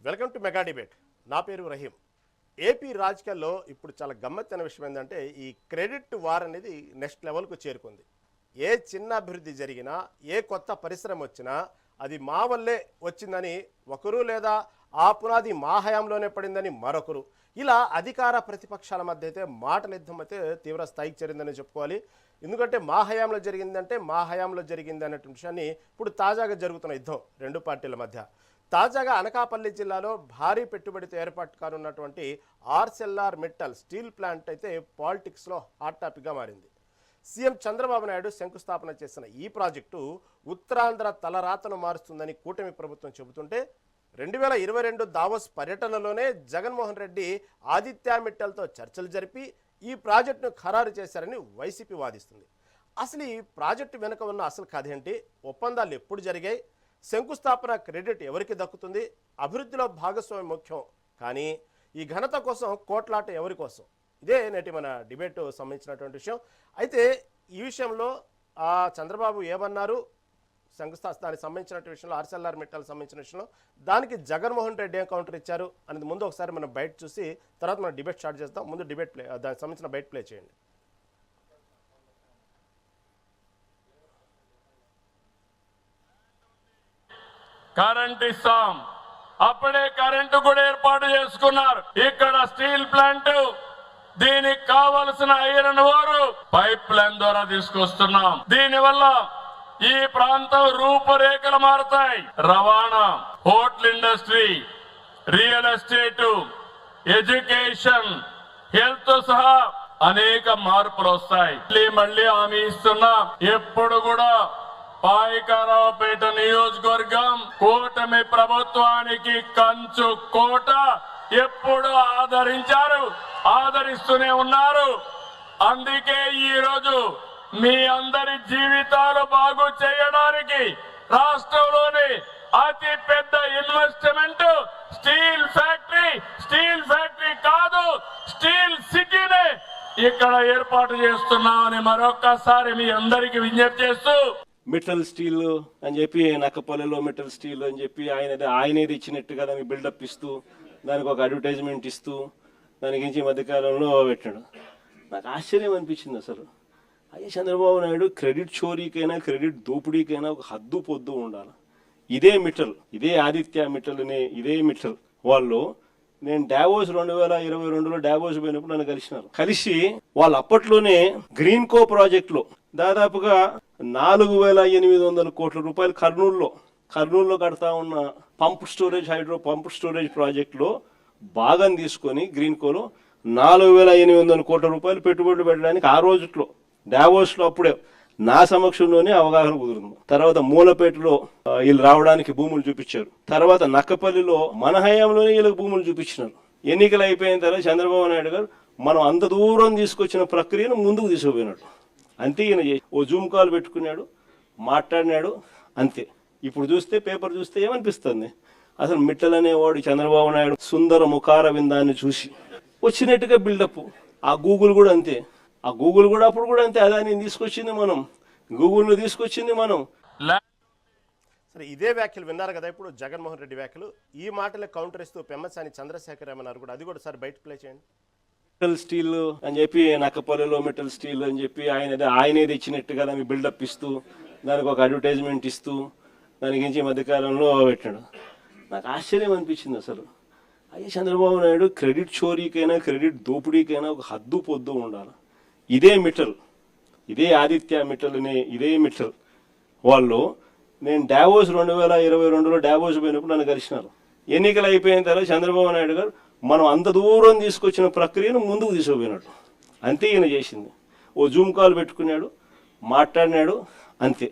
Welcome to mega debate. నా పేరు Rahim. AP రాజకీయాల్లో ఇప్పుడు చాలా గమ్మత్తైన విషయం ఏంటంటే ఈ క్రెడిట్ వార్ అనేది నెక్స్ట్ లెవెల్కు చేరుకుంది. ఏ చిన్న అభివృద్ధి జరిగినా, ఏ కొత్త పరిశ్రమ వచ్చినా అది మా వల్లే వచ్చిందని ఒకరు, లేదా ఆ పునాది మా హయాంలోనే పడిందని మరొకరు, ఇలా అధికార ప్రతిపక్షాల మధ్య అయితే మాటల యుద్ధం అయితే తీవ్ర స్థాయికి చేరిందని చెప్పుకోవాలి. ఎందుకంటే మా హయాంలో జరిగిందంటే మా హయాంలో జరిగింది అనేటువంటి విషయాన్ని ఇప్పుడు తాజాగా జరుగుతున్న యుద్ధం రెండు పార్టీల మధ్య. తాజాగా అనకాపల్లి జిల్లాలో భారీ పెట్టుబడితో ఏర్పాటు కానున్నటువంటి ఆర్సెల్ఆర్ మెటల్ స్టీల్ ప్లాంట్ అయితే పాలిటిక్స్లో హాట్ టాపిక్గా మారింది. సీఎం చంద్రబాబు నాయుడు శంకుస్థాపన చేసిన ఈ ప్రాజెక్టు ఉత్తరాంధ్ర తలరాతను మారుస్తుందని కూటమి ప్రభుత్వం చెబుతుంటే 2022 దావోస్ పర్యటనలోనే జగన్మోహన్ రెడ్డి ఆదిత్య మిట్టల్తో చర్చలు జరిపి ఈ ప్రాజెక్టును ఖరారు చేశారని వైసీపీ వాదిస్తుంది. అసలు ఈ ప్రాజెక్టు వెనుక ఉన్న అసలు కథ ఏంటి? ఒప్పందాలు ఎప్పుడు జరిగాయి? శంకుస్థాపన క్రెడిట్ ఎవరికి దక్కుతుంది? అభివృద్ధిలో భాగస్వామ్యం ముఖ్యం, కానీ ఈ ఘనత కోసం కోట్లాట ఎవరి కోసం? ఇదే నేటి మన డిబేట్ సంబంధించినటువంటి విషయం. అయితే ఈ విషయంలో చంద్రబాబు ఏమన్నారు, దానికి సంబంధించిన విషయంలో, ఆర్సెల్ఆర్ మెటల్ సంబంధించిన విషయంలో దానికి జగన్మోహన్ రెడ్డి ఏం కౌంటర్ ఇచ్చారు అనేది ముందు ఒకసారి మనం బయట చూసి తర్వాత మనం డిబేట్ స్టార్ట్ చేస్తాం. ముందు డిబేట్ ప్లే, దానికి సంబంధించిన బయట ప్లే చేయండి. కరెంట్ ఇస్తాం, అప్పుడే కరెంటు కూడా ఏర్పాటు చేసుకున్నారు. ఇక్కడ స్టీల్ ప్లాంట్, దీనికి కావలసిన ఐరన్ ఓర్ పైప్ లైన్ ద్వారా తీసుకొస్తున్నాం. దీనివల్ల ఈ ప్రాంతం రూపురేఖలు మారుతాయి. రవాణా, hotel industry, real estate, education, health సహా అనేక మార్పులు వస్తాయి. మళ్ళీ హామీ ఇస్తున్నా, ఎప్పుడు కూడా పాయకరావుపేట నియోజకవర్గం కూటమి ప్రభుత్వానికి కంచు కోట. ఎప్పుడు ఆదరించారు, ఆదరిస్తూనే ఉన్నారు. అందుకే ఈ రోజు మీ అందరి జీవితాలు బాగు చేయడానికి రాష్ట్రంలోని అతి పెద్ద ఇన్వెస్ట్మెంట్ స్టీల్ ఫ్యాక్టరీ కాదు, స్టీల్ సిటీనే ఇక్కడ ఏర్పాటు చేస్తున్నామని మరొక్కసారి మీ అందరికి విజ్ఞప్తి చేస్తూ, మెటల్ స్టీల్ అని చెప్పి నక్కపల్లిలో మెటల్ స్టీల్ అని చెప్పి ఆయనే ఇచ్చినట్టుగా దానికి బిల్డప్ ఇస్తూ, దానికి ఒక అడ్వర్టైజ్మెంట్ ఇస్తూ దాని గురించి మధ్యకాలంలో పెట్టాడు. నాకు ఆశ్చర్యం అనిపించింది. అసలు అయ్యే చంద్రబాబు నాయుడు క్రెడిట్ చోరీకైనా క్రెడిట్ దోపిడీకైనా ఒక హద్దు పొద్దు ఉండాలి. ఇదే మిట్టల్, ఇదే ఆదిత్య మిట్టల్ అనే ఇదే మిట్టల్ వాళ్ళు, నేను డావోస్ 2022లో డావోస్ పోయినప్పుడు నన్ను కలిసి వాళ్ళు అప్పట్లోనే గ్రీన్ కో ప్రాజెక్ట్ లో దాదాపుగా 4800 కోట్ల రూపాయలు కర్నూలులో కడతా ఉన్న హైడ్రో పంప్ స్టోరేజ్ ప్రాజెక్ట్ లో భాగం తీసుకొని గ్రీన్ కోలో 4800 కోట్ల రూపాయలు పెట్టుబడులు పెట్టడానికి ఆ రోజుట్లో డావోస్ లో అప్పుడే నా సమక్షంలోనే అవగాహన కుదురుంది. తర్వాత మూలపేటలో వీళ్ళు రావడానికి భూములు చూపించారు. తర్వాత నక్కపల్లిలో మన హయాంలోనే వీళ్ళకి భూములు చూపించినారు. ఎన్నికలు అయిపోయిన తర్వాత చంద్రబాబు నాయుడు గారు మనం అంత దూరం తీసుకొచ్చిన ప్రక్రియను ముందుకు తీసుకుపోయినాడు. అంతే ఈయన ఓ జూమ్ కాల్ పెట్టుకున్నాడు, మాట్లాడినాడు, అంతే. ఇప్పుడు చూస్తే పేపర్ చూస్తే ఏమనిపిస్తుంది? అసలు మిట్టల్ అనేవాడు చంద్రబాబు నాయుడు సుందర ముఖార విందాన్ని చూసి వచ్చినట్టుగా బిల్డప్. ఆ గూగుల్ కూడా అంతే, ఆ గూగుల్ కూడా అప్పుడు కూడా అంతే. అదాన్ని తీసుకొచ్చింది మనం, గూగుల్ను తీసుకొచ్చింది మనం. సరే, ఇదే వ్యాఖ్యలు విన్నారు కదా ఇప్పుడు జగన్మోహన్ రెడ్డి వ్యాఖ్యలు. ఈ మాటలకు కౌంటర్ ఇస్తూ పెమ్మసాని చంద్రశేఖర్ ఏమన్నారు కూడా, అది కూడా సార్ బయట ప్లే చేయండి. మెటల్ స్టీల్ అని చెప్పి నక్కపల్లిలో మెటల్ స్టీల్ అని చెప్పి ఆయనే ఇచ్చినట్టుగా దానికి బిల్డప్ ఇస్తూ, దానికి ఒక అడ్వర్టైజ్మెంట్ ఇస్తూ దాని గురించి మధ్యకాలంలో పెట్టాడు. నాకు ఆశ్చర్యం అనిపించింది. అసలు అయ్యే చంద్రబాబు నాయుడు క్రెడిట్ చోరీకైనా క్రెడిట్ దోపిడీకైనా ఒక హద్దు పొద్దు ఉండాలి. ఇదే మిట్టల్, ఇదే ఆదిత్య మిట్టల్ అనే ఇదే మిట్టల్ వాళ్ళు, నేను డావోస్ 2022లో డావోస్ పోయినప్పుడు నన్ను కలిసినారు. ఎన్నికలు అయిపోయిన తర్వాత చంద్రబాబు నాయుడు గారు మనం అంత దూరం తీసుకొచ్చిన ప్రక్రియను ముందుకు తీసుకుపోయినాడు. అంతే ఈయన చేసింది. ఓ జూమ్ కాల్ పెట్టుకున్నాడు, మాట్లాడినాడు, అంతే.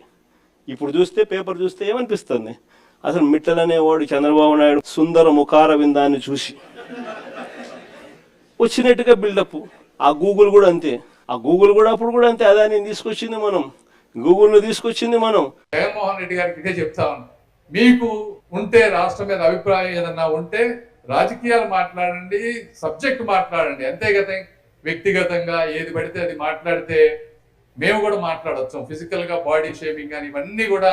ఇప్పుడు చూస్తే పేపర్ చూస్తే ఏమనిపిస్తుంది? అసలు మిట్టల్ అనేవాడు చంద్రబాబు నాయుడు సుందర ముఖార విందాన్ని చూసి వచ్చినట్టుగా బిల్డప్. ఆ గూగుల్ కూడా అంతే, ఆ గూగుల్ కూడా అప్పుడు కూడా అంతే. అదాన్ని తీసుకొచ్చింది మనం, గూగుల్ను తీసుకొచ్చింది మనం. జగన్మోహన్ రెడ్డి గారికి ఇదే చెప్తా ఉన్నాం, మీకు ఉంటే రాష్ట్రం మీద అభిప్రాయం ఏదన్నా ఉంటే రాజకీయాలు మాట్లాడండి, సబ్జెక్ట్ మాట్లాడండి, అంతేగత వ్యక్తిగతంగా ఏది పడితే అది మాట్లాడితే మేము కూడా మాట్లాడవచ్చు. ఫిజికల్ గా బాడీ షేమింగ్ కానీ ఇవన్నీ కూడా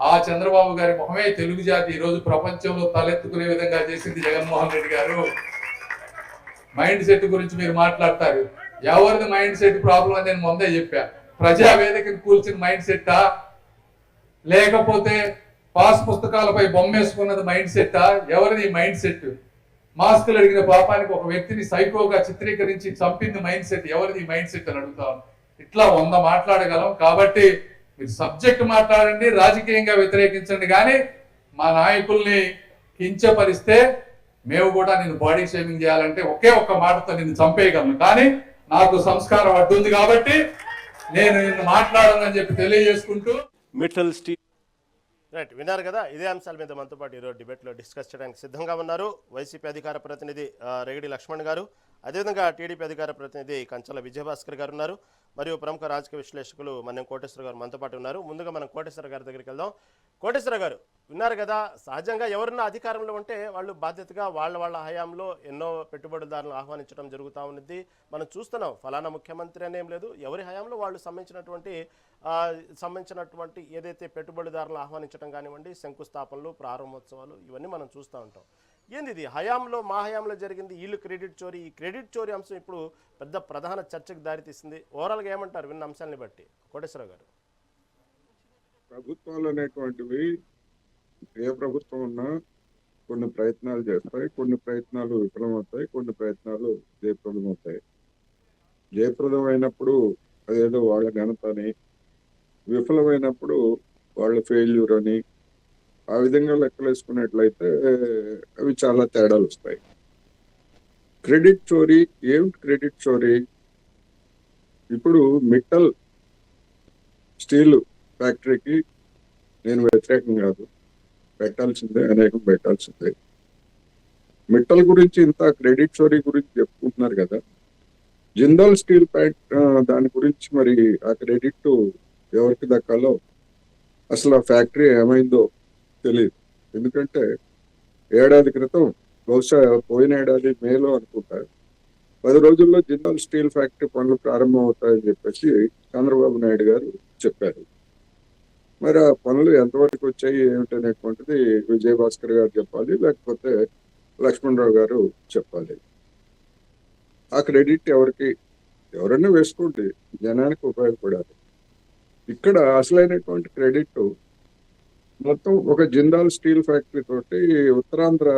ఆ చంద్రబాబు గారి మొహమే తెలుగు జాతి ఈ రోజు ప్రపంచంలో తలెత్తుకునే విధంగా చేసింది జగన్మోహన్ రెడ్డి గారు. మైండ్ సెట్ గురించి మీరు మాట్లాడతారు. ఎవరిది మైండ్ సెట్ ప్రాబ్లం అని నేను ముందే చెప్పా. ప్రజావేదికను కూల్చిన మైండ్ సెట్టా, లేకపోతే పాస్ పుస్తకాలపై బొమ్మేసుకున్నది మైండ్ సెట్టా? ఎవరిది మైండ్ సెట్? మాస్కులు అడిగిన పాపానికి ఒక వ్యక్తిని సైకోగా చిత్రీకరించి చంపింది మైండ్ సెట్. ఎవరిది మైండ్ సెట్ అని అడుగుతాను. ఇట్లా 100 మాట్లాడగలం. కాబట్టి మీరు సబ్జెక్ట్ మాట్లాడండి, రాజకీయంగా వ్యతిరేకించండి, కానీ మా నాయకుల్ని కించపరిస్తే మేము కూడా నేను బాడీ షేమింగ్ చేయాలంటే ఒకే ఒక్క మాటతో నిన్ను చంపేయగలను. కానీ నాకు సంస్కారం అడ్డుంది కాబట్టి నేను నిన్ను మాట్లాడనని చెప్పి తెలియజేసుకుంటూ మెటల్ స్టీల్ రైట్, విన్నారు కదా. ఇదే అంశాల మీద మనతో పాటు ఈరోజు డిబేట్లో డిస్కస్ చేయడానికి సిద్ధంగా ఉన్నారు వైసీపీ అధికార ప్రతినిధి రెగడి లక్ష్మణ్ గారు, అదేవిధంగా టీడీపీ అధికార ప్రతినిధి కంచల విజయభాస్కర్ గారు ఉన్నారు, మరియు ప్రముఖ రాజకీయ విశ్లేషకులు మన్యం కోటేశ్వర గారు మనతో పాటు ఉన్నారు. ముందుగా మనం కోటేశ్వర గారి దగ్గరికి వెళ్దాం. కోటేశ్వర గారు, విన్నారు కదా, సహజంగా ఎవరున్నా అధికారంలో ఉంటే వాళ్ళు బాధ్యతగా వాళ్ళ హయాంలో ఎన్నో పెట్టుబడిదారులను ఆహ్వానించడం జరుగుతూ ఉన్నది. మనం చూస్తున్నాం, ఫలానా ముఖ్యమంత్రి అనేం లేదు, ఎవరి హయాంలో వాళ్ళు సంబంధించినటువంటి ఏదైతే పెట్టుబడిదారులను ఆహ్వానించడం కానివ్వండి, శంకుస్థాపనలు, ప్రారంభోత్సవాలు, ఇవన్నీ మనం చూస్తూ ఉంటాం. ఏంది ఇది హయాంలో, మా హయాంలో జరిగింది, వీళ్ళు క్రెడిట్ చోరీ, ఈ క్రెడిట్ చోరీ అంశం ఇప్పుడు పెద్ద ప్రధాన చర్చకు దారితీస్తుంది. ఓవరాల్గా ఏమంటారు విన్న అంశాలని బట్టి కోటేశ్వర గారు? ప్రభుత్వాలు అనేటువంటివి ఏ ప్రభుత్వం ఉన్నా కొన్ని ప్రయత్నాలు చేస్తాయి, కొన్ని ప్రయత్నాలు విఫలమవుతాయి, కొన్ని ప్రయత్నాలు జయప్రదమవుతాయి. జయప్రదమైనప్పుడు అదేదో వాళ్ళ ఘనత అని, విఫలమైనప్పుడు వాళ్ళ ఫెయిల్యూర్ అని, ఆ విధంగా లెక్కలేసుకున్నట్లయితే అవి చాలా తేడాలు వస్తాయి. క్రెడిట్ చోరీ ఏమిటి? క్రెడిట్ చోరీ ఇప్పుడు మిట్టల్ స్టీల్ ఫ్యాక్టరీకి నేను వ్యతిరేకం కాదు, పెట్టాల్సిందే, అనేకం పెట్టాల్సిందే. మిట్టల్ గురించి ఇంత క్రెడిట్ చోరీ గురించి చెప్పుకుంటున్నారు కదా, జిందాల్ స్టీల్ ప్లాంట్ దాని గురించి మరి ఆ క్రెడిట్ ఎవరికి దక్కాలో, అసలు ఆ ఫ్యాక్టరీ ఏమైందో తెలియదు. ఎందుకంటే ఏడాది క్రితం, బహుశా పోయిన ఏడాది మేలో అనుకుంటా, 10 రోజుల్లో జిందాల్ స్టీల్ ఫ్యాక్టరీ పనులు ప్రారంభం అవుతాయని చెప్పేసి చంద్రబాబు నాయుడు గారు చెప్పారు. మరి ఆ పనులు ఎంతవరకు వచ్చాయి ఏమిటనేటువంటిది విజయభాస్కర్ గారు చెప్పాలి, లేకపోతే లక్ష్మణరావు గారు చెప్పాలి. ఆ క్రెడిట్ ఎవరికి? ఎవరైనా వేసుకోండి, జనానికి ఉపయోగపడాలి. ఇక్కడ అసలైనటువంటి క్రెడిట్ మొత్తం ఒక జిందాల్ స్టీల్ ఫ్యాక్టరీ తోటి ఉత్తరాంధ్ర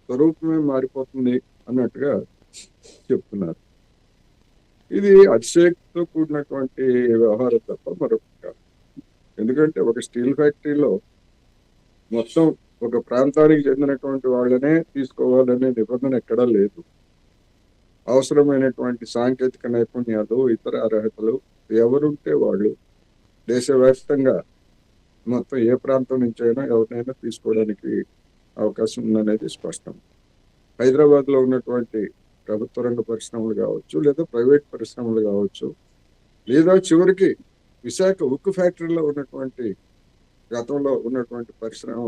స్వరూపమే మారిపోతుంది అన్నట్టుగా చెప్తున్నారు. ఇది అతిశయక్తితో కూడినటువంటి వ్యవహారం తప్ప మరొకటి కాదు. ఎందుకంటే ఒక స్టీల్ ఫ్యాక్టరీలో మొత్తం ఒక ప్రాంతానికి చెందినటువంటి వాళ్ళనే తీసుకోవాలనే నిబంధన ఎక్కడా లేదు. అవసరమైనటువంటి సాంకేతిక నైపుణ్యాలు, ఇతర అర్హతలు ఎవరుంటే వాళ్ళు దేశవ్యాప్తంగా మొత్తం ఏ ప్రాంతం నుంచి అయినా ఎవరినైనా తీసుకోవడానికి అవకాశం ఉందనేది స్పష్టం. హైదరాబాద్లో ఉన్నటువంటి ప్రభుత్వ రంగ పరిశ్రమలు కావచ్చు, లేదా ప్రైవేట్ పరిశ్రమలు కావచ్చు, లేదా చివరికి విశాఖ ఉక్కు ఫ్యాక్టరీలో ఉన్నటువంటి గతంలో ఉన్నటువంటి పరిశ్రమ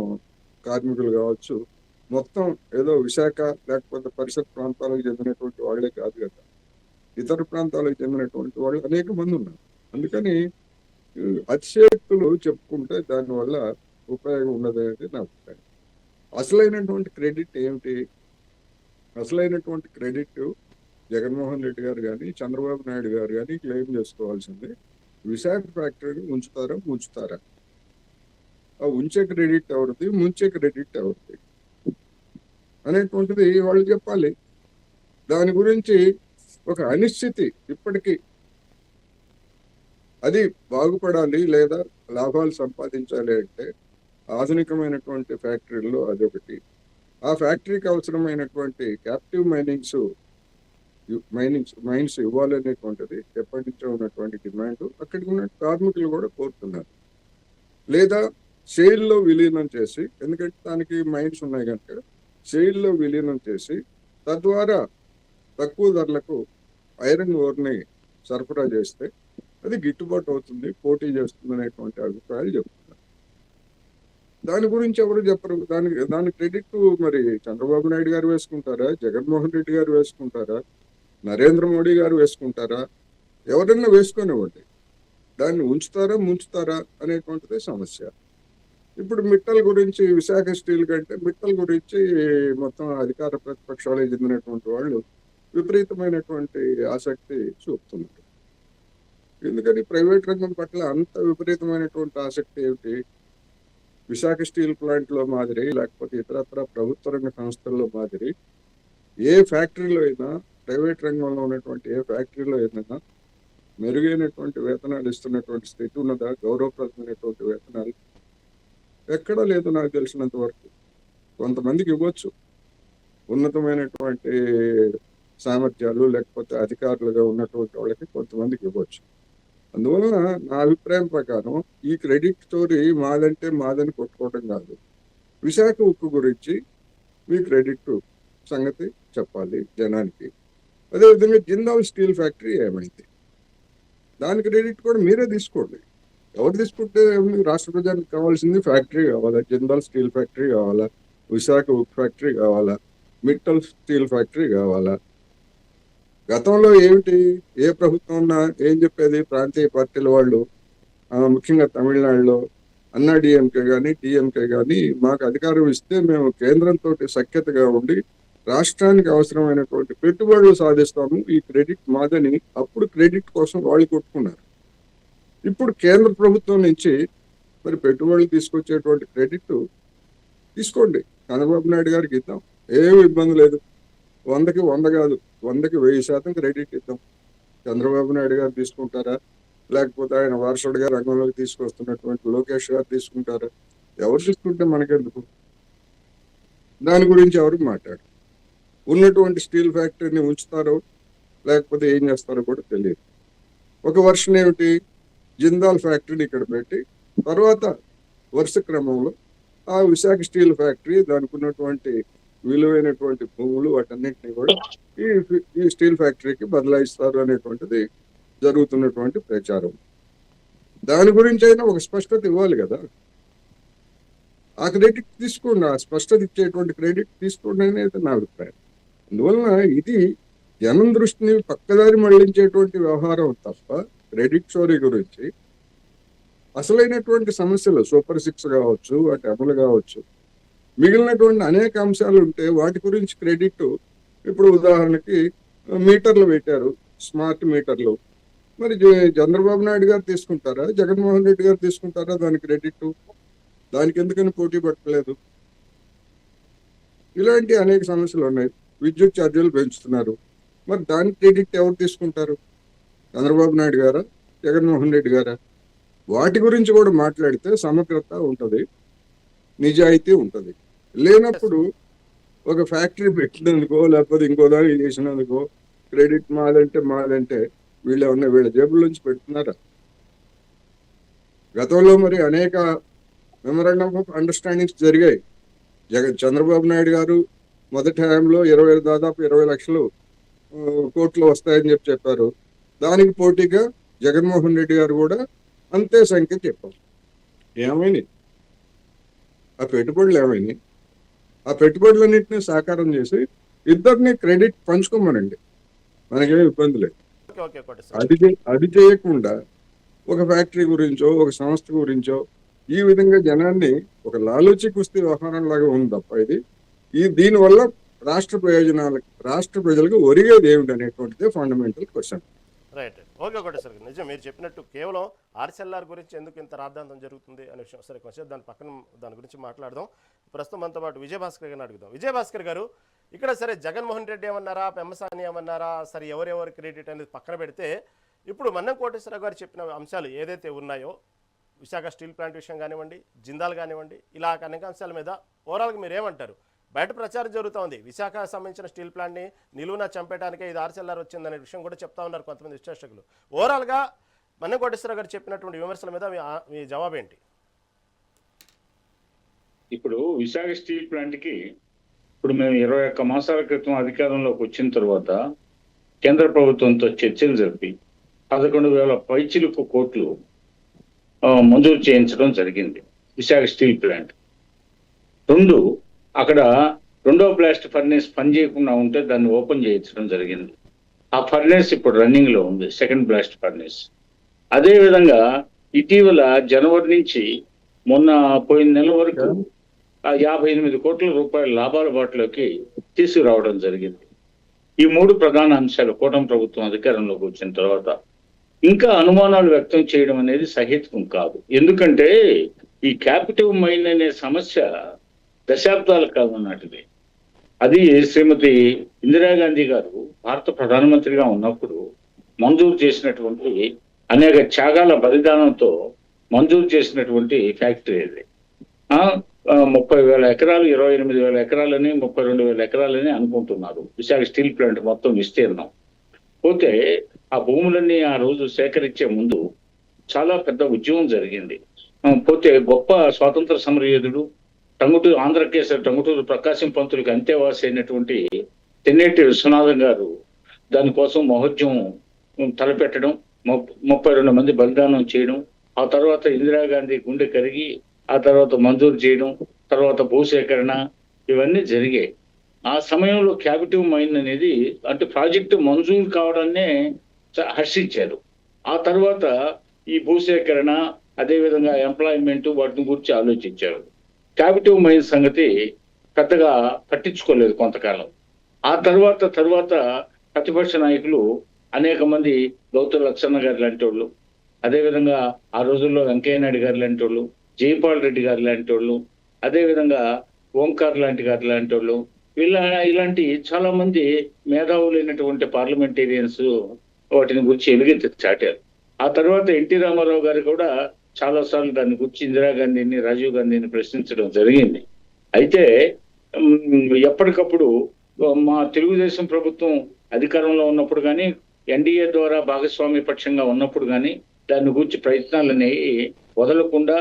కార్మికులు కావచ్చు, మొత్తం ఏదో విశాఖ లేకపోతే పరిసర ప్రాంతాలకు చెందినటువంటి వాళ్ళే కాదు కదా, ఇతర ప్రాంతాలకు చెందినటువంటి వాళ్ళు అనేక మంది ఉన్నారు. అందుకని అతిశయోక్తులు చెప్పుకుంటే దానివల్ల ఉపయోగం ఉండదనేది నా అభిప్రాయం. అసలైనటువంటి క్రెడిట్ ఏమిటి? అసలైనటువంటి క్రెడిట్ జగన్మోహన్ రెడ్డి గారు కానీ, చంద్రబాబు నాయుడు గారు కానీ క్లెయిమ్ చేసుకోవాల్సింది విశాఖ ఫ్యాక్టరీని ముంచుతారా? ఆ ఉంచే క్రెడిట్ ఎవరిది, ముంచే క్రెడిట్ ఎవరిది అనేటువంటిది వాళ్ళు చెప్పాలి. దాని గురించి ఒక అనిశ్చితి ఇప్పటికీ, అది బాగుపడాలి లేదా లాభాలు సంపాదించాలి అంటే ఆధునికమైనటువంటి ఫ్యాక్టరీల్లో అదొకటి. ఆ ఫ్యాక్టరీకి అవసరమైనటువంటి క్యాప్టివ్ మైన్స్ ఇవ్వాలనేటువంటిది ఎప్పటి నుంచో ఉన్నటువంటి డిమాండ్. అక్కడికి ఉన్న కార్మికులు కూడా కోరుతున్నారు. లేదా షెయిల్లో విలీనం చేసి, ఎందుకంటే దానికి మైన్స్ ఉన్నాయి కనుక షెయిల్లో విలీనం చేసి తద్వారా తక్కువ ధరలకు ఐరన్ ఓర్ని సరఫరా చేస్తే అది గిట్టుబాటు అవుతుంది, పోటీ చేస్తుంది అనేటువంటి అభిప్రాయాలు చెప్తున్నారు. దాని గురించి ఎవరు చెప్పరు. దాని క్రెడిట్ మరి చంద్రబాబు నాయుడు గారు వేసుకుంటారా, జగన్మోహన్ రెడ్డి గారు వేసుకుంటారా, నరేంద్ర మోడీ గారు వేసుకుంటారా? ఎవరన్నా వేసుకొనివ్వండి. దాన్ని ఉంచుతారా ముంచుతారా అనేటువంటిదే సమస్య. ఇప్పుడు మిట్టల్ గురించి, విశాఖ స్టీల్ కంటే మిట్టల్ గురించి మొత్తం అధికార ప్రతిపక్షాలకు చెందినటువంటి వాళ్ళు విపరీతమైనటువంటి ఆసక్తి చూపుతున్నారు. ఎందుకని ప్రైవేట్ రంగం పట్ల అంత విపరీతమైనటువంటి ఆసక్తి ఏమిటి? విశాఖ స్టీల్ ప్లాంట్ లో మాదిరి, లేకపోతే ఇతరత్ర ప్రభుత్వ రంగ సంస్థల్లో మాదిరి ఏ ఫ్యాక్టరీలో అయినా, ప్రైవేట్ రంగంలో ఉన్నటువంటి ఏ ఫ్యాక్టరీలో అయినా మెరుగైనటువంటి వేతనాలు ఇస్తున్నటువంటి స్థితి ఉన్నదా? గౌరవప్రదమైనటువంటి వేతనాలు ఎక్కడా లేదు నాకు తెలిసినంత వరకు. కొంతమందికి ఇవ్వచ్చు ఉన్నతమైనటువంటి సామర్థ్యాలు, లేకపోతే అధికారులుగా ఉన్నటువంటి వాళ్ళకి కొంతమందికి ఇవ్వచ్చు. అందువలన నా అభిప్రాయం ప్రకారం ఈ క్రెడిట్ స్టోరీ మాదంటే మాదని కొట్టుకోవడం కాదు. విశాఖ ఉక్కు గురించి మీ క్రెడిట్ సంగతి చెప్పాలి జనానికి. అదేవిధంగా జిందాల్ స్టీల్ ఫ్యాక్టరీ ఏమైంది, దాని క్రెడిట్ కూడా మీరే తీసుకోండి. ఎవరు తీసుకుంటే రాష్ట్ర ప్రజలకు కావాల్సింది ఫ్యాక్టరీ కావాలా, జిందాల్ స్టీల్ ఫ్యాక్టరీ కావాలా, విశాఖ ఉక్కు ఫ్యాక్టరీ కావాలా, మిట్టల్ స్టీల్ ఫ్యాక్టరీ కావాలా? గతంలో ఏమిటి, ఏ ప్రభుత్వం ఉన్నా ఏం చెప్పేది? ప్రాంతీయ పార్టీల వాళ్ళు, ముఖ్యంగా తమిళనాడులో అన్నా డిఎంకే కానీ టీఎంకే కానీ మాకు అధికారం ఇస్తే మేము కేంద్రంతో సఖ్యతగా ఉండి రాష్ట్రానికి అవసరమైనటువంటి పెట్టుబడులు సాధిస్తాము, ఈ క్రెడిట్ మాదని అప్పుడు క్రెడిట్ కోసం వాళ్ళు కొట్టుకున్నారు. ఇప్పుడు కేంద్ర ప్రభుత్వం నుంచి మరి పెట్టుబడులు తీసుకొచ్చేటువంటి క్రెడిట్ తీసుకోండి, చంద్రబాబు నాయుడు గారికి ఇద్దాం, ఏమి ఇబ్బంది లేదు. 100కి 100 కాదు, 100కి 1000% క్రెడిట్ ఇద్దాం. చంద్రబాబు నాయుడు గారు తీసుకుంటారా, లేకపోతే ఆయన వారసుడిగా రంగంలోకి తీసుకొస్తున్నటువంటి లోకేష్ గారు తీసుకుంటారా? ఎవరు తీసుకుంటే మనకెందుకు? దాని గురించి ఎవరు మాట్లాడు. ఉన్నటువంటి స్టీల్ ఫ్యాక్టరీని ఉంచుతారో లేకపోతే ఏం చేస్తారో కూడా తెలియదు. ఒక వర్షన్ ఏమిటి, జిందాల్ ఫ్యాక్టరీని ఇక్కడ పెట్టి తర్వాత వరుస క్రమంలో ఆ విశాఖ స్టీల్ ఫ్యాక్టరీ దానికి ఉన్నటువంటి విలువైనటువంటి భూములు వాటన్నిటిని కూడా ఈ స్టీల్ ఫ్యాక్టరీకి బదలాయిస్తారు అనేటువంటిది జరుగుతున్నటువంటి ప్రచారం. దాని గురించి అయినా ఒక స్పష్టత ఇవ్వాలి కదా. ఆ క్రెడిట్ తీసుకోండి, ఆ స్పష్టత ఇచ్చేటువంటి క్రెడిట్ తీసుకోండి అనేది నా అభిప్రాయం. అందువలన ఇది జనం దృష్టిని పక్కదారి మళ్లించేటువంటి వ్యవహారం తప్ప క్రెడిట్ స్టోరీ గురించి అసలైనటువంటి సమస్యలు సూపర్ 6 కావచ్చు, వాటి అమలు కావచ్చు, మిగిలినటువంటి అనేక అంశాలు ఉంటే వాటి గురించి క్రెడిట్. ఇప్పుడు ఉదాహరణకి మీటర్లు పెట్టారు, స్మార్ట్ మీటర్లు. మరి చంద్రబాబు నాయుడు గారు తీసుకుంటారా, జగన్మోహన్ రెడ్డి గారు తీసుకుంటారా దాని క్రెడిట్? దానికి ఎందుకని పోటీ పట్టలేదు? ఇలాంటి అనేక సమస్యలు ఉన్నాయి. విద్యుత్ ఛార్జీలు పెంచుతున్నారు, మరి దాని క్రెడిట్ ఎవరు తీసుకుంటారు? చంద్రబాబు నాయుడు గారా, జగన్మోహన్ రెడ్డి గారా? వాటి గురించి కూడా మాట్లాడితే సమగ్రత ఉంటుంది, నిజాయితీ ఉంటుంది. లేనప్పుడు ఒక ఫ్యాక్టరీ పెట్టినందుకో లేకపోతే ఇంకో దానికి చేసినందుకో క్రెడిట్ మాదంటే వీళ్ళు ఏమన్నా వీళ్ళ జేబుల నుంచి పెడుతున్నారా? గతంలో మరి అనేక మెమరాండమ్ ఆఫ్ అండర్స్టాండింగ్స్ జరిగాయి. చంద్రబాబు నాయుడు గారు మొదటి హయాంలో దాదాపు 20 లక్షలు కోట్లు వస్తాయని చెప్పారు. దానికి పోటీగా జగన్మోహన్ రెడ్డి గారు కూడా అంతే సంఖ్య చెప్పారు. ఏమైంది ఆ పెట్టుబడులు? ఏమైంది ఆ పెట్టుబడులన్నింటినీ సాకారం చేసి ఇద్దరిని క్రెడిట్ పంచుకోమనండి, మనకేమీ ఇబ్బంది లేదు. అది చేయకుండా ఒక ఫ్యాక్టరీ గురించో ఒక సంస్థ గురించో ఈ విధంగా జనాన్ని ఒక లాలూచి కుస్తీ వ్యవహారం లాగా ఉంది తప్ప దీనివల్ల రాష్ట్ర ప్రజలకు ఒరిగేది ఏమిటి అనేటువంటిదే fundamental question. Right. Okay Koteswar garu, నిజం మీరు చెప్పినట్టు కేవలం ఆర్సెల్ఆర్ గురించి ఎందుకు ఇంత రాద్ధాంతం జరుగుతుంది అనే విషయం సరే కొంచెం దాని గురించి మాట్లాడదాం. ప్రస్తుతం మనతో పాటు విజయభాస్కర్ గారిని అడుగుదాం. విజయభాస్కర్ గారు, ఇక్కడ సరే జగన్మోహన్ రెడ్డి ఏమన్నారా, పెమ్మసాని ఏమన్నారా, సరే ఎవరెవరు క్రెడిట్ అనేది పక్కన పెడితే ఇప్పుడు మన్నం కోటేశ్వర గారు చెప్పిన అంశాలు ఏదైతే ఉన్నాయో, విశాఖ స్టీల్ ప్లాంట్ విషయం కానివ్వండి, జిందాల్ కానివ్వండి, ఇలా అనేక అంశాల మీద ఓవరాల్గా మీరు ఏమంటారు? బయట ప్రచారం జరుగుతూ ఉంది, విశాఖ సంబంధించిన స్టీల్ ప్లాంట్ని నిలువున చంపేయడానికే ఇది ఆర్సెల్ఆర్ వచ్చిందనే విషయం కూడా చెప్తా ఉన్నారు కొంతమంది విశ్లేషకులు. ఓవరాల్గా మన్నం కోటేశ్వర గారు చెప్పినటువంటి విమర్శల మీద మీ జవాబు ఏంటి? ఇప్పుడు విశాఖ స్టీల్ ప్లాంట్కి ఇప్పుడు మేము 21 మాసాల క్రితం అధికారంలోకి వచ్చిన తర్వాత కేంద్ర ప్రభుత్వంతో చర్చలు జరిపి 11,000 పైచిలుకు కోట్లు మంజూరు చేయించడం జరిగింది. విశాఖ స్టీల్ ప్లాంట్ అక్కడ రెండో బ్లాస్ట్ ఫర్నేస్ పనిచేయకుండా ఉంటే దాన్ని ఓపెన్ చేయించడం జరిగింది. ఆ ఫర్నేస్ ఇప్పుడు రన్నింగ్ లో ఉంది, సెకండ్ బ్లాస్ట్ ఫర్నేస్. అదేవిధంగా ఇటీవల జనవరి నుంచి మొన్న పోయిన నెల వరకు 58 కోట్ల రూపాయల లాభాల బాటలోకి తీసుకురావడం జరిగింది. ఈ 3 ప్రధాన అంశాలు కూటమి ప్రభుత్వం అధికారంలోకి వచ్చిన తర్వాత ఇంకా అనుమానాలు వ్యక్తం చేయడం అనేది సహేతుకం కాదు. ఎందుకంటే ఈ క్యాపిటివ్ మైన్ అనే సమస్య దశాబ్దాల కాలం నాటిది. అది శ్రీమతి ఇందిరాగాంధీ గారు భారత ప్రధానమంత్రిగా ఉన్నప్పుడు మంజూరు చేసినటువంటి అనేక త్యాగాల బలిదానంతో మంజూరు చేసినటువంటి ఫ్యాక్టరీ అది. 30,000 ఎకరాలు, 28,000 ఎకరాలని, 32,000 ఎకరాలని అనుకుంటున్నారు విశాఖ స్టీల్ ప్లాంట్ మొత్తం విస్తీర్ణం. పోతే ఆ భూములన్నీ ఆ రోజు సేకరించే ముందు చాలా పెద్ద ఉద్యమం జరిగింది. పోతే గొప్ప స్వాతంత్ర సమరయోధుడు ఆంధ్రకేసరి టంగుటూరు ప్రకాశం పంతులకి అంతేవాసి అయినటువంటి తెన్నేటి విశ్వనాథం గారు దానికోసం మహోద్యమం తలపెట్టడం, 32 మంది బలిదానం చేయడం, ఆ తర్వాత ఇందిరాగాంధీ గుండె కరిగి ఆ తర్వాత మంజూరు చేయడం, తర్వాత భూసేకరణ, ఇవన్నీ జరిగాయి. ఆ సమయంలో క్యాపిటివ్ మైన్ అనేది అంటే ప్రాజెక్టు మంజూరు కావడాన్నే హర్షించారు. ఆ తర్వాత ఈ భూసేకరణ, అదేవిధంగా ఎంప్లాయ్మెంట్, వాటిని గురించి ఆలోచించారు. క్యాపిటివ్ మైన్ సంగతి పెద్దగా పట్టించుకోలేదు కొంతకాలం. ఆ తర్వాత ప్రతిపక్ష నాయకులు అనేక మంది గౌతు లక్ష్మణ గారు లాంటి వాళ్ళు, అదేవిధంగా ఆ రోజుల్లో వెంకయ్య నాయుడు గారు లాంటి వాళ్ళు, జైపాల్ రెడ్డి గారు లాంటి వాళ్ళు, అదేవిధంగా ఓంకార్ లాంటి గారు లాంటి వాళ్ళు, ఇలాంటి చాలా మంది మేధావులైనటువంటి పార్లమెంటేరియన్స్ వాటిని గురించి ఎలుగెత్తి చాటారు. ఆ తర్వాత ఎన్టీ రామారావు గారు కూడా చాలా సార్లు దాని గురించి ఇందిరాగాంధీని, రాజీవ్ గాంధీని ప్రశ్నించడం జరిగింది. అయితే ఎప్పటికప్పుడు మా తెలుగుదేశం ప్రభుత్వం అధికారంలో ఉన్నప్పుడు కానీ, ఎన్డీఏ ద్వారా భాగస్వామ్య పక్షంగా ఉన్నప్పుడు కానీ దాని గురించి ప్రయత్నాలనేవి వదలకుండా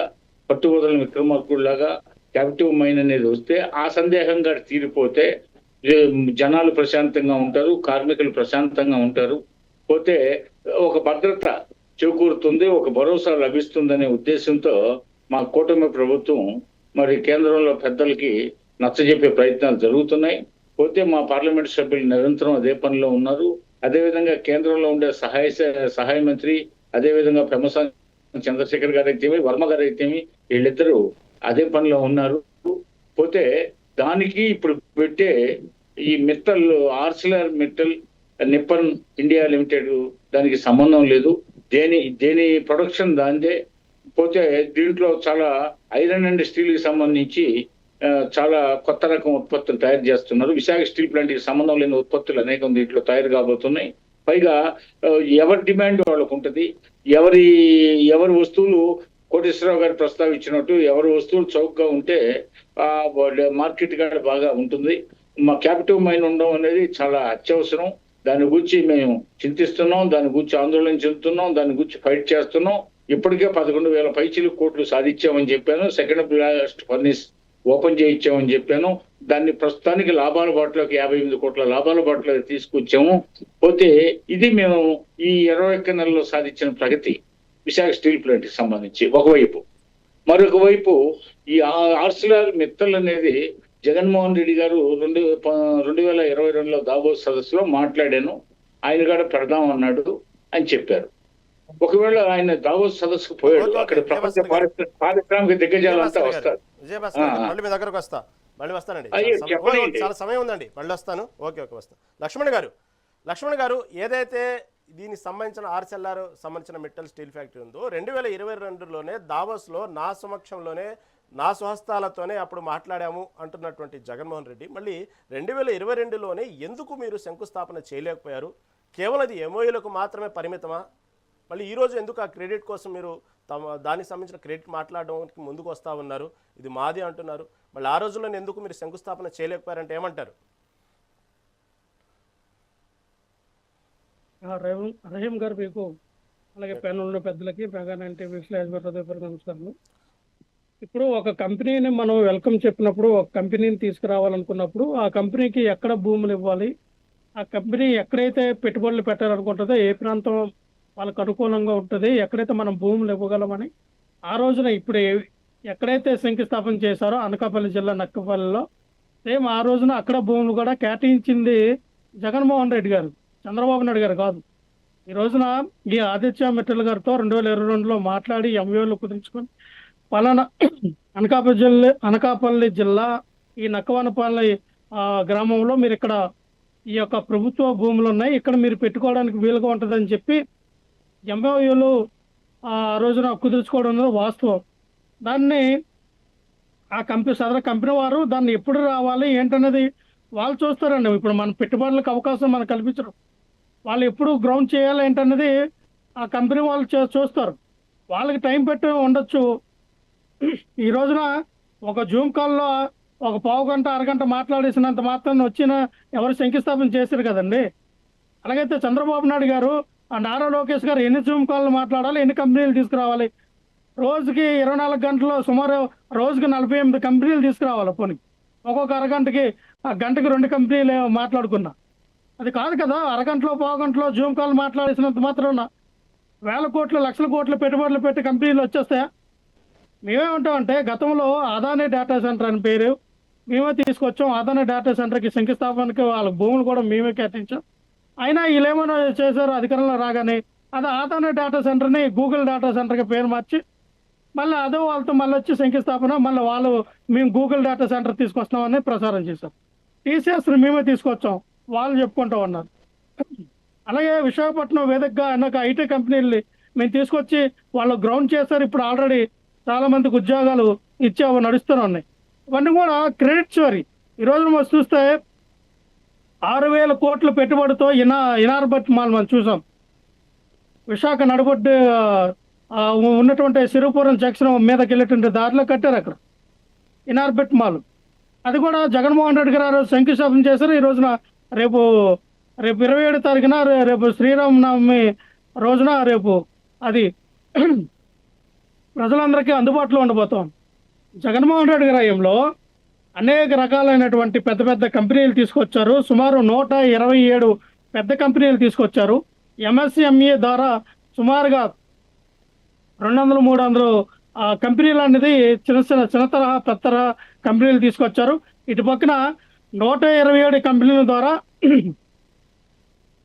పట్టువదలని విక్రమార్కుడిలాగా క్యాపిటివ్ మైన్ అనేది వస్తే ఆ సందేహంగా తీరిపోతే జనాలు ప్రశాంతంగా ఉంటారు, కార్మికులు ప్రశాంతంగా ఉంటారు, పోతే ఒక భద్రత చేకూరుతుంది, ఒక భరోసా లభిస్తుందనే ఉద్దేశంతో మా కూటమి ప్రభుత్వం మరి కేంద్రంలో పెద్దలకి నచ్చజెప్పే ప్రయత్నాలు జరుగుతున్నాయి. పోతే మా పార్లమెంట్ సభ్యులు నిరంతరం అదే పనిలో ఉన్నారు. అదేవిధంగా కేంద్రంలో ఉండే సహాయ మంత్రి, అదేవిధంగా పెమ్మసాని చంద్రశేఖర్ గారు అయితేమి, వర్మ గారు అయితేమి, వీళ్ళిద్దరూ అదే పనిలో ఉన్నారు. పోతే దానికి ఇప్పుడు పెట్టే ఈ Mittal, Arcelor Mittal Nippon India limited దానికి సంబంధం లేదు. దేని ప్రొడక్షన్ దాందే. పోతే దీంట్లో చాలా ఐరన్ అండ్ స్టీల్ కి సంబంధించి చాలా కొత్త రకం ఉత్పత్తులు తయారు చేస్తున్నారు. విశాఖ స్టీల్ ప్లాంట్ కి సంబంధం లేని ఉత్పత్తులు అనేకం దీంట్లో తయారు కాబోతున్నాయి. పైగా ఎవరి డిమాండ్ వాళ్ళకు ఉంటుంది. ఎవరి వస్తువులు కోటేశ్వరరావు గారు ప్రస్తావించినట్టు ఎవరి వస్తువులు చౌకగా ఉంటే మార్కెట్ కూడా బాగా ఉంటుంది. మా క్యాపిటివ్ మైన్ ఉండడం అనేది చాలా అత్యవసరం. దాని గురించి మేము చింతిస్తున్నాం, దాని గురించి ఆందోళన చెందుతున్నాం, దాని గురించి ఫైట్ చేస్తున్నాం. ఇప్పటికే 11,000 పైచిలకు కోట్లు సాధించామని చెప్పాను. సెకండ్ బ్లాస్ట్ ఫర్నిస్ ఓపెన్ చేయించామని చెప్పాను. దాన్ని ప్రస్తుతానికి లాభాల బాటలోకి 58 కోట్ల లాభాల బాటలోకి తీసుకొచ్చాము. పోతే ఇది మేము ఈ 21 నెలల్లో సాధించిన ప్రగతి విశాఖ స్టీల్ ప్లాంట్ కి సంబంధించి ఒకవైపు. మరొక వైపు ఈ ఆర్సిలర్ మిత్తల్ అనేది జగన్మోహన్ రెడ్డి గారు 2022లో దావోస్ సదస్సులో మాట్లాడాను, ఆయన కూడా పెడదాం అన్నాడు అని చెప్పారు. ఒకవేళ ఆయన దావోస్ సదస్సుకు పోయాడు, అక్కడ ప్రపంచ పారిశ్రామిక దిగ్గజాలంతా వస్తారు. మళ్ళీ మీ దగ్గరకు వస్తానండి, చాలా సమయం ఉందండి, మళ్ళీ వస్తాను. ఓకే వస్తాను. లక్ష్మణ్ గారు ఏదైతే దీనికి సంబంధించిన ఆర్సిఎల్ఆర్ సంబంధించిన మిట్టల్ స్టీల్ ఫ్యాక్టరీ ఉందో 2022లోనే దావోస్లో నా సమక్షంలోనే నా స్వహస్తాలతోనే అప్పుడు మాట్లాడాము అంటున్నటువంటి జగన్మోహన్ రెడ్డి మళ్ళీ 2022లోనే ఎందుకు మీరు శంకుస్థాపన చేయలేకపోయారు? కేవలం అది ఎంఓయూలకు మాత్రమే పరిమితమా? మళ్ళీ ఈరోజు ఎందుకు ఆ క్రెడిట్ కోసం మీరు దానికి సంబంధించిన క్రెడిట్ మాట్లాడడానికి ముందుకు వస్తూ ఉన్నారు? ఇది మాది అంటున్నారు. మళ్ళీ ఆ రోజుల్లోనే ఎందుకు మీరు శంకుస్థాపన చేయలేకపోయారంటే ఏమంటారు? రహీం గారు మీకు, అలాగే ప్యానల్ ఉన్న పెద్దలకి మెగానంటే నమస్కారం. ఇప్పుడు ఒక కంపెనీని మనం వెల్కమ్ చెప్పినప్పుడు, ఒక కంపెనీని తీసుకురావాలనుకున్నప్పుడు ఆ కంపెనీకి ఎక్కడ భూములు ఇవ్వాలి, ఆ కంపెనీ ఎక్కడైతే పెట్టుబడులు పెట్టాలనుకుంటుందో, ఏ ప్రాంతం వాళ్ళకు అనుకూలంగా ఉంటుంది, ఎక్కడైతే మనం భూములు ఇవ్వగలమని ఆ రోజున ఇప్పుడు ఎక్కడైతే శంకుస్థాపన చేశారో అనకాపల్లి జిల్లా నక్కపల్లిలో సేమ్ ఆ రోజున అక్కడ భూములు కూడా కేటాయించింది జగన్మోహన్ రెడ్డి గారు, చంద్రబాబు నాయుడు గారు కాదు. ఈ రోజున ఈ ఆదిత్య మిట్టల్ గారితో 2022లో మాట్లాడి ఎంఓయూలు కుదిరించుకొని పలానా అనకాపల్లి జిల్లా ఈ నక్కవనపల్లి గ్రామంలో మీరు ఇక్కడ ఈ యొక్క ప్రభుత్వ భూములు ఉన్నాయి, ఇక్కడ మీరు పెట్టుకోవడానికి వీలుగా ఉంటుందని చెప్పి ఎంఓయూలు ఆ రోజున కుదుర్చుకోవడం అనేది వాస్తవం. దాన్ని సదరు కంపెనీ వారు దాన్ని ఎప్పుడు రావాలి ఏంటనేది వాళ్ళు చూస్తారండి. ఇప్పుడు మన పెట్టుబడులకు అవకాశం మనకు కల్పించరు. వాళ్ళు ఎప్పుడు గ్రౌండ్ చేయాలి ఏంటనేది ఆ కంపెనీ వాళ్ళు చూస్తారు. వాళ్ళకి టైం పెట్టి ఉండొచ్చు. ఈ రోజున ఒక జూమ్ కాల్లో ఒక పావు గంట అరగంట మాట్లాడేసినంత మాత్రాన్ని వచ్చిన ఎవరు శంకుస్థాపన చేశారు కదండి. అలాగైతే చంద్రబాబు నాయుడు గారు ఆ నారా లోకేష్ గారు ఎన్ని జూమ్ కాళ్ళు మాట్లాడాలి, ఎన్ని కంపెనీలు తీసుకురావాలి, రోజుకి 24 గంటలు సుమారు రోజుకి 48 కంపెనీలు తీసుకురావాలి. పోనీ ఒక్కొక్క అరగంటకి గంటకి 2 కంపెనీలు మాట్లాడుకున్నా అది కాదు కదా. అరగంటలో పావు గంటలో జూమ్ కాల్ మాట్లాడేసినంత మాత్రాన వేల కోట్లు లక్షల కోట్లు పెట్టుబడులు పెట్టి కంపెనీలు వచ్చేస్తాయా? మేమేమంటామంటే గతంలో అదానీ డేటా సెంటర్ అని పేరు మేమే తీసుకొచ్చాం. అదానీ డేటా సెంటర్కి శంకుస్థాపనకి వాళ్ళ భూములు కూడా మేమే కేటాయించాం. అయినా వీళ్ళేమైనా చేశారు అధికారంలో రాగానే అది అదానీ డేటా సెంటర్ని గూగుల్ డేటా సెంటర్కి పేరు మార్చి మళ్ళీ అదే వాళ్ళతో మళ్ళీ వచ్చి శంకుస్థాపన మళ్ళీ వాళ్ళు మేము గూగుల్ డేటా సెంటర్ తీసుకొస్తున్నామని ప్రచారం చేశాం. టీసీఎస్ని మేమే తీసుకొచ్చాం వాళ్ళు చెప్పుకుంటూ ఉన్నారు. అలాగే విశాఖపట్నం వేదికగా అనేక ఐటీ కంపెనీల్ని మేము తీసుకొచ్చి వాళ్ళు గ్రౌండ్ చేశారు. ఇప్పుడు ఆల్రెడీ చాలా మందికి ఉద్యోగాలు ఇచ్చే నడుస్తూనే ఉన్నాయి. ఇవన్నీ కూడా క్రెడిట్ స్టోరీ. ఈ రోజున మనం చూస్తే 6,000 కోట్ల పెట్టుబడితో ఇనార్బట్ మాల్ మనం చూసాం. విశాఖ నడుబొడ్డు ఉన్నటువంటి సిరుపురం జంక్షన్ మీదకి వెళ్ళేటువంటి దారిలో కట్టారు అక్కడ ఇనార్బిట్ మాల్. అది కూడా జగన్మోహన్ రెడ్డి గారు శంకుస్థాపన చేశారు. ఈ రోజున రేపు 27 తారీఖున రేపు శ్రీరామనవమి రోజున రేపు అది ప్రజలందరికీ అందుబాటులో ఉండబోతాం. జగన్మోహన్ రెడ్డి గారి హయాంలో అనేక రకాలైనటువంటి పెద్ద పెద్ద కంపెనీలు తీసుకొచ్చారు. సుమారు 127 పెద్ద కంపెనీలు తీసుకొచ్చారు. ఎంఎస్ఎంఈ ద్వారా సుమారుగా 200-300 కంపెనీలు అనేది చిన్న తరహా పెద్ద తరహా కంపెనీలు తీసుకొచ్చారు. ఇటు పక్కన 127 కంపెనీల ద్వారా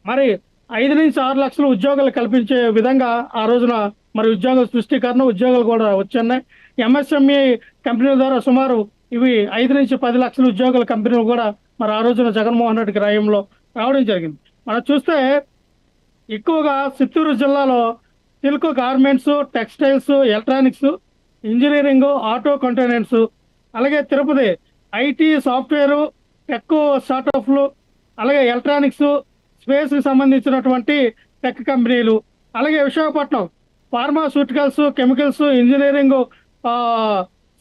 మరి 5 నుంచి 6 లక్షల ఉద్యోగాలు కల్పించే విధంగా ఆ రోజున మరి ఉద్యోగ సృష్టికరణ ఉద్యోగాలు కూడా వచ్చాయి. ఎంఎస్ఎంఈ కంపెనీల ద్వారా సుమారు ఇవి 5 నుంచి 10 లక్షల ఉద్యోగాల కంపెనీలు కూడా మరి ఆ రోజున జగన్మోహన్ రెడ్డి రాయంలో రావడం జరిగింది. మనం చూస్తే ఎక్కువగా చిత్తూరు జిల్లాలో silk garments, textiles, electronics, engineering, auto containers, అలాగే తిరుపతి ఐటీ, సాఫ్ట్వేరు, టెక్ స్టార్టప్లు, అలాగే ఎలక్ట్రానిక్స్, స్పేస్కి సంబంధించినటువంటి టెక్ కంపెనీలు, అలాగే Visakhapatnam pharmaceuticals, chemicals, engineering,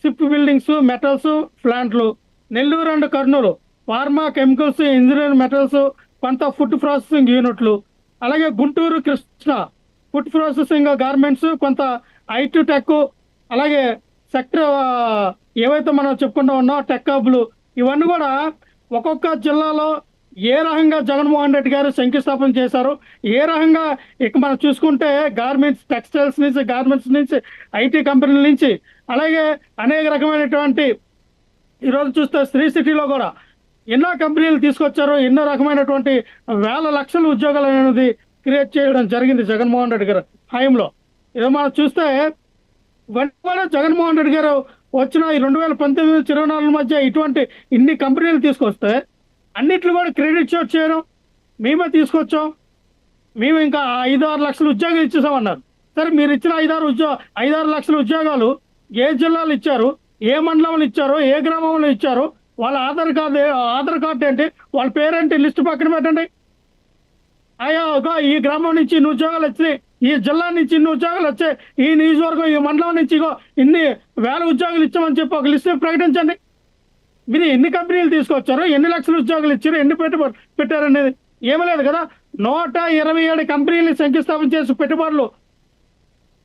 ship buildings, metals ప్లాంట్లు, Nellore and Kurnool pharma, chemicals, engineering, metals, కొంత ఫుడ్ ప్రాసెసింగ్ యూనిట్లు, అలాగే Guntur Krishna food processing garments, కొంత ఐటీ టెక్, అలాగే సెక్టర్ ఏవైతే మనం చెప్పుకుంటూ ఉన్నాం టెక్ హబ్లు, ఇవన్నీ కూడా ఒక్కొక్క జిల్లాలో ఏ రకంగా జగన్మోహన్ రెడ్డి గారు శంకుస్థాపన చేశారు, ఏ రకంగా ఇక మనం చూసుకుంటే గార్మెంట్స్, టెక్స్టైల్స్ నుంచి, గార్మెంట్స్ నుంచి, ఐటీ కంపెనీల నుంచి, అలాగే అనేక రకమైనటువంటి ఈరోజు చూస్తే శ్రీ సిటీలో కూడా ఎన్నో కంపెనీలు తీసుకొచ్చారు. ఎన్నో రకమైనటువంటి వేల లక్షల ఉద్యోగాలు అనేది క్రియేట్ చేయడం జరిగింది జగన్మోహన్ రెడ్డి గారు హయాంలో. ఇదో మనం చూస్తే వెంటనే జగన్మోహన్ రెడ్డి గారు వచ్చిన ఈ 2019-24 మధ్య ఇటువంటి ఇన్ని కంపెనీలు తీసుకొస్తే అన్నిట్లు కూడా క్రెడిట్ షేర్ చేయడం మేమే తీసుకొచ్చాం, మేము ఇంకా 5-6 లక్షల ఉద్యోగాలు ఇచ్చేసామన్నారు. సరే మీరు ఇచ్చిన 5-6 లక్షల ఉద్యోగాలు ఏ జిల్లాలు ఇచ్చారు, ఏ మండలంలో ఇచ్చారు, ఏ గ్రామంలో ఇచ్చారు, వాళ్ళ ఆధార్ కార్డు ఏంటి, వాళ్ళ పేరేంటి లిస్టు పక్కన పెట్టండి. అయ్యా ఈ గ్రామం నుంచి ఇన్ని ఉద్యోగాలు వచ్చాయి, ఈ జిల్లా నుంచి ఇన్ని ఉద్యోగాలు వచ్చాయి, ఈ నియోజకవర్గం ఈ మండలం నుంచి ఇన్ని వేల ఉద్యోగాలు ఇచ్చామని చెప్పి ఒక లిస్టు ప్రకటించండి. మీరు ఎన్ని కంపెనీలు తీసుకొచ్చారు, ఎన్ని లక్షల ఉద్యోగాలు ఇచ్చారు, ఎన్ని పెట్టుబడి పెట్టారనేది ఏమీ లేదు కదా. 127 కంపెనీలు శంకుస్థాపన చేసి పెట్టుబడులు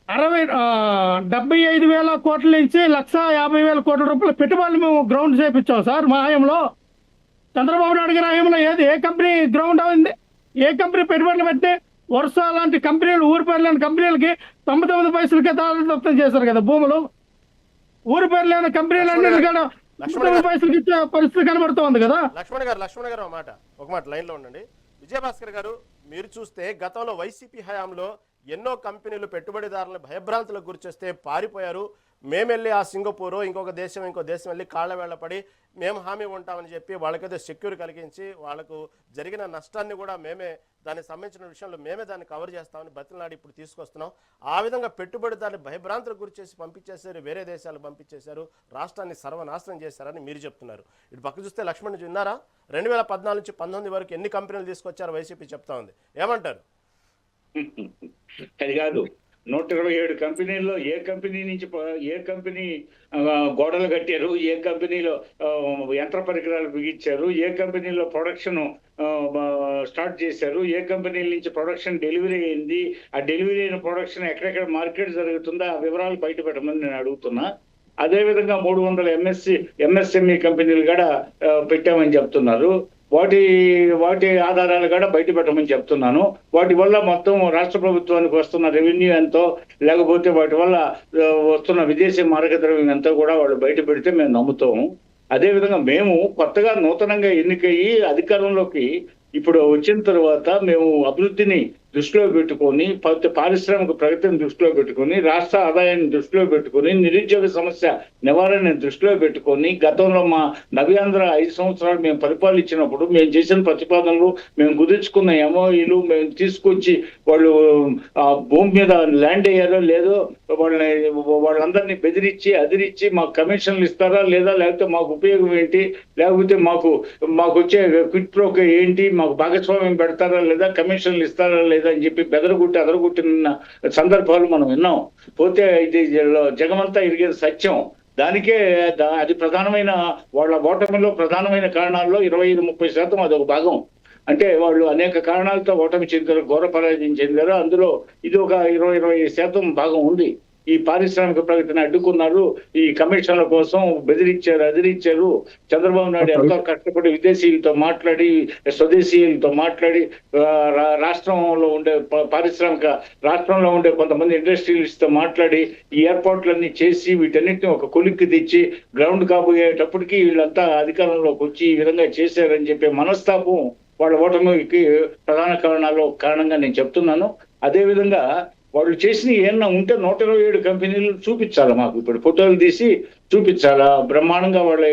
75,000 కోట్ల నుంచి 150,000 కోట్ల రూపాయల పెట్టుబడులు మేము గ్రౌండ్ చేయించాం సార్ మా హయాంలో. చంద్రబాబు నాయుడు గారి హయాంలో ఏ కంపెనీ గ్రౌండ్ అయింది, ఏ కంపెనీ పెట్టుబడులు పెట్టి వర్ష లాంటి కంపెనీలు, ఊరి పేరు లేని కంపెనీలకి 99 పైసలకే దాదాపు చేశారు కదా భూములు. ఊరి పేరు లేని కంపెనీలన్నీ కూడా 99 పైసలకి ఇచ్చే పరిస్థితి కనబడుతోంది కదా. లక్ష్మణ్ గారు ఒక మాట లైన్లో ఉండండి. విజయభాస్కర్ గారు, మీరు చూస్తే గతంలో వైసీపీ హయాంలో ఎన్నో కంపెనీలు పెట్టుబడిదారులను భయభ్రాంతులకు గురిచేస్తే పారిపోయారు. మేము వెళ్ళి ఆ సింగపూర్ ఇంకో దేశం వెళ్ళి కాళ్ళ వేళ్ళపడి మేము హామీ ఉంటామని చెప్పి వాళ్ళకైతే సెక్యూర్ కలిగించి వాళ్ళకు జరిగిన నష్టాన్ని కూడా మేమే దానికి సంబంధించిన విషయంలో మేమే దాన్ని కవర్ చేస్తామని బతిలాడి ఇప్పుడు తీసుకొస్తున్నాం. ఆ విధంగా పెట్టుబడిదారులు భయభ్రాంతులకు గురి చేసి పంపించేశారు, వేరే దేశాలు పంపించేశారు, రాష్ట్రాన్ని సర్వనాశనం చేశారని మీరు చెప్తున్నారు. ఇటు పక్క చూస్తే లక్ష్మణ్ విన్నారా, 2014 నుంచి 19 వరకు ఎన్ని కంపెనీలు తీసుకొచ్చారో వైసీపీ చెప్తా ఉంది. ఏమంటారు? అది కాదు, 127 కంపెనీల్లో ఏ కంపెనీ గోడలు కట్టారు, ఏ కంపెనీలో యంత్ర పరికరాలు బిగించారు, ఏ కంపెనీలో ప్రొడక్షన్ స్టార్ట్ చేశారు, ఏ కంపెనీల నుంచి ప్రొడక్షన్ డెలివరీ అయింది, ఆ డెలివరీ అయిన ప్రొడక్షన్ ఎక్కడెక్కడ మార్కెట్ జరుగుతుందో ఆ వివరాలు బయట పెట్టమని నేను అడుగుతున్నా. అదేవిధంగా 300 ఎంఎస్ఎంఈ కంపెనీలు కూడా పెట్టామని చెప్తున్నారు. వాటి ఆధారాలు కూడా బయట పెట్టమని చెప్తున్నాను. వాటి వల్ల మొత్తం రాష్ట్ర ప్రభుత్వానికి వస్తున్న రెవెన్యూ ఎంతో, లేకపోతే వాటి వల్ల వస్తున్న విదేశీ మార్గద్రవ్యం ఎంతో కూడా వాళ్ళు బయట పెడితే మేము నమ్ముతాము. అదేవిధంగా మేము కొత్తగా నూతనంగా ఎన్నికయ్యి అధికారంలోకి ఇప్పుడు వచ్చిన తర్వాత మేము అభివృద్ధిని దృష్టిలో పెట్టుకొని, పారిశ్రామిక ప్రగతిని దృష్టిలో పెట్టుకొని, రాష్ట్ర ఆదాయాన్ని దృష్టిలో పెట్టుకొని, నిరుద్యోగ సమస్య నివారణని దృష్టిలో పెట్టుకొని, గతంలో మా నవ్యాంధ్ర 5 సంవత్సరాలు మేము పరిపాలించినప్పుడు మేము చేసిన ప్రతిపాదనలు, మేము కుదుర్చుకున్న ఎంఓఈలు మేము తీసుకొచ్చి వాళ్ళు ఆ భూమి మీద ల్యాండ్ అయ్యారో లేదో వాళ్ళందరినీ బెదిరించి అదిరించి మాకు కమిషన్లు ఇస్తారా లేదా, లేకపోతే మాకు ఉపయోగం ఏంటి, లేకపోతే మాకు వచ్చే క్విట్ ప్రోకో ఏంటి, మాకు భాగస్వామ్యం పెడతారా లేదా, కమిషన్లు ఇస్తారా లేదా అని చెప్పి అదరగొట్టిన సందర్భాలు మనం విన్నాం. పోతే ఇది జగమంతా ఇరిగేది సత్యం. దానికే అది ప్రధానమైన వాళ్ళ ఓటమిలో ప్రధానమైన కారణాల్లో 25-30% అది ఒక భాగం. అంటే వాళ్ళు అనేక కారణాలతో ఓటమి చెందారు, ఘోర పరాజయం చెందారు. అందులో ఇది ఒక 20-25% భాగం ఉంది. ఈ పారిశ్రామిక ప్రగతిని అడ్డుకున్నారు, ఈ కమిషన్ల కోసం బెదిరించారు, అదిరించారు. చంద్రబాబు నాయుడు ఎంతో కష్టపడి విదేశీయులతో మాట్లాడి, స్వదేశీయులతో మాట్లాడి, రాష్ట్రంలో ఉండే కొంతమంది ఇండస్ట్రియలిస్ట్ తో మాట్లాడి ఈ ఏర్పాట్లన్నీ చేసి వీటన్నిటిని ఒక కొలిక్కి తెచ్చి గ్రౌండ్ కాబోయేటప్పటికి వీళ్ళంతా అధికారంలోకి వచ్చి ఈ విధంగా చేశారని చెప్పే మనస్తాపం వాళ్ళ ఓటమికి ప్రధాన కారణంగా నేను చెప్తున్నాను. అదేవిధంగా వాళ్ళు చేసిన ఏమన్నా ఉంటే 127 కంపెనీలు చూపించాలి, మాకు ఇప్పుడు ఫోటోలు తీసి చూపించాలా. బ్రహ్మాండంగా వాళ్ళ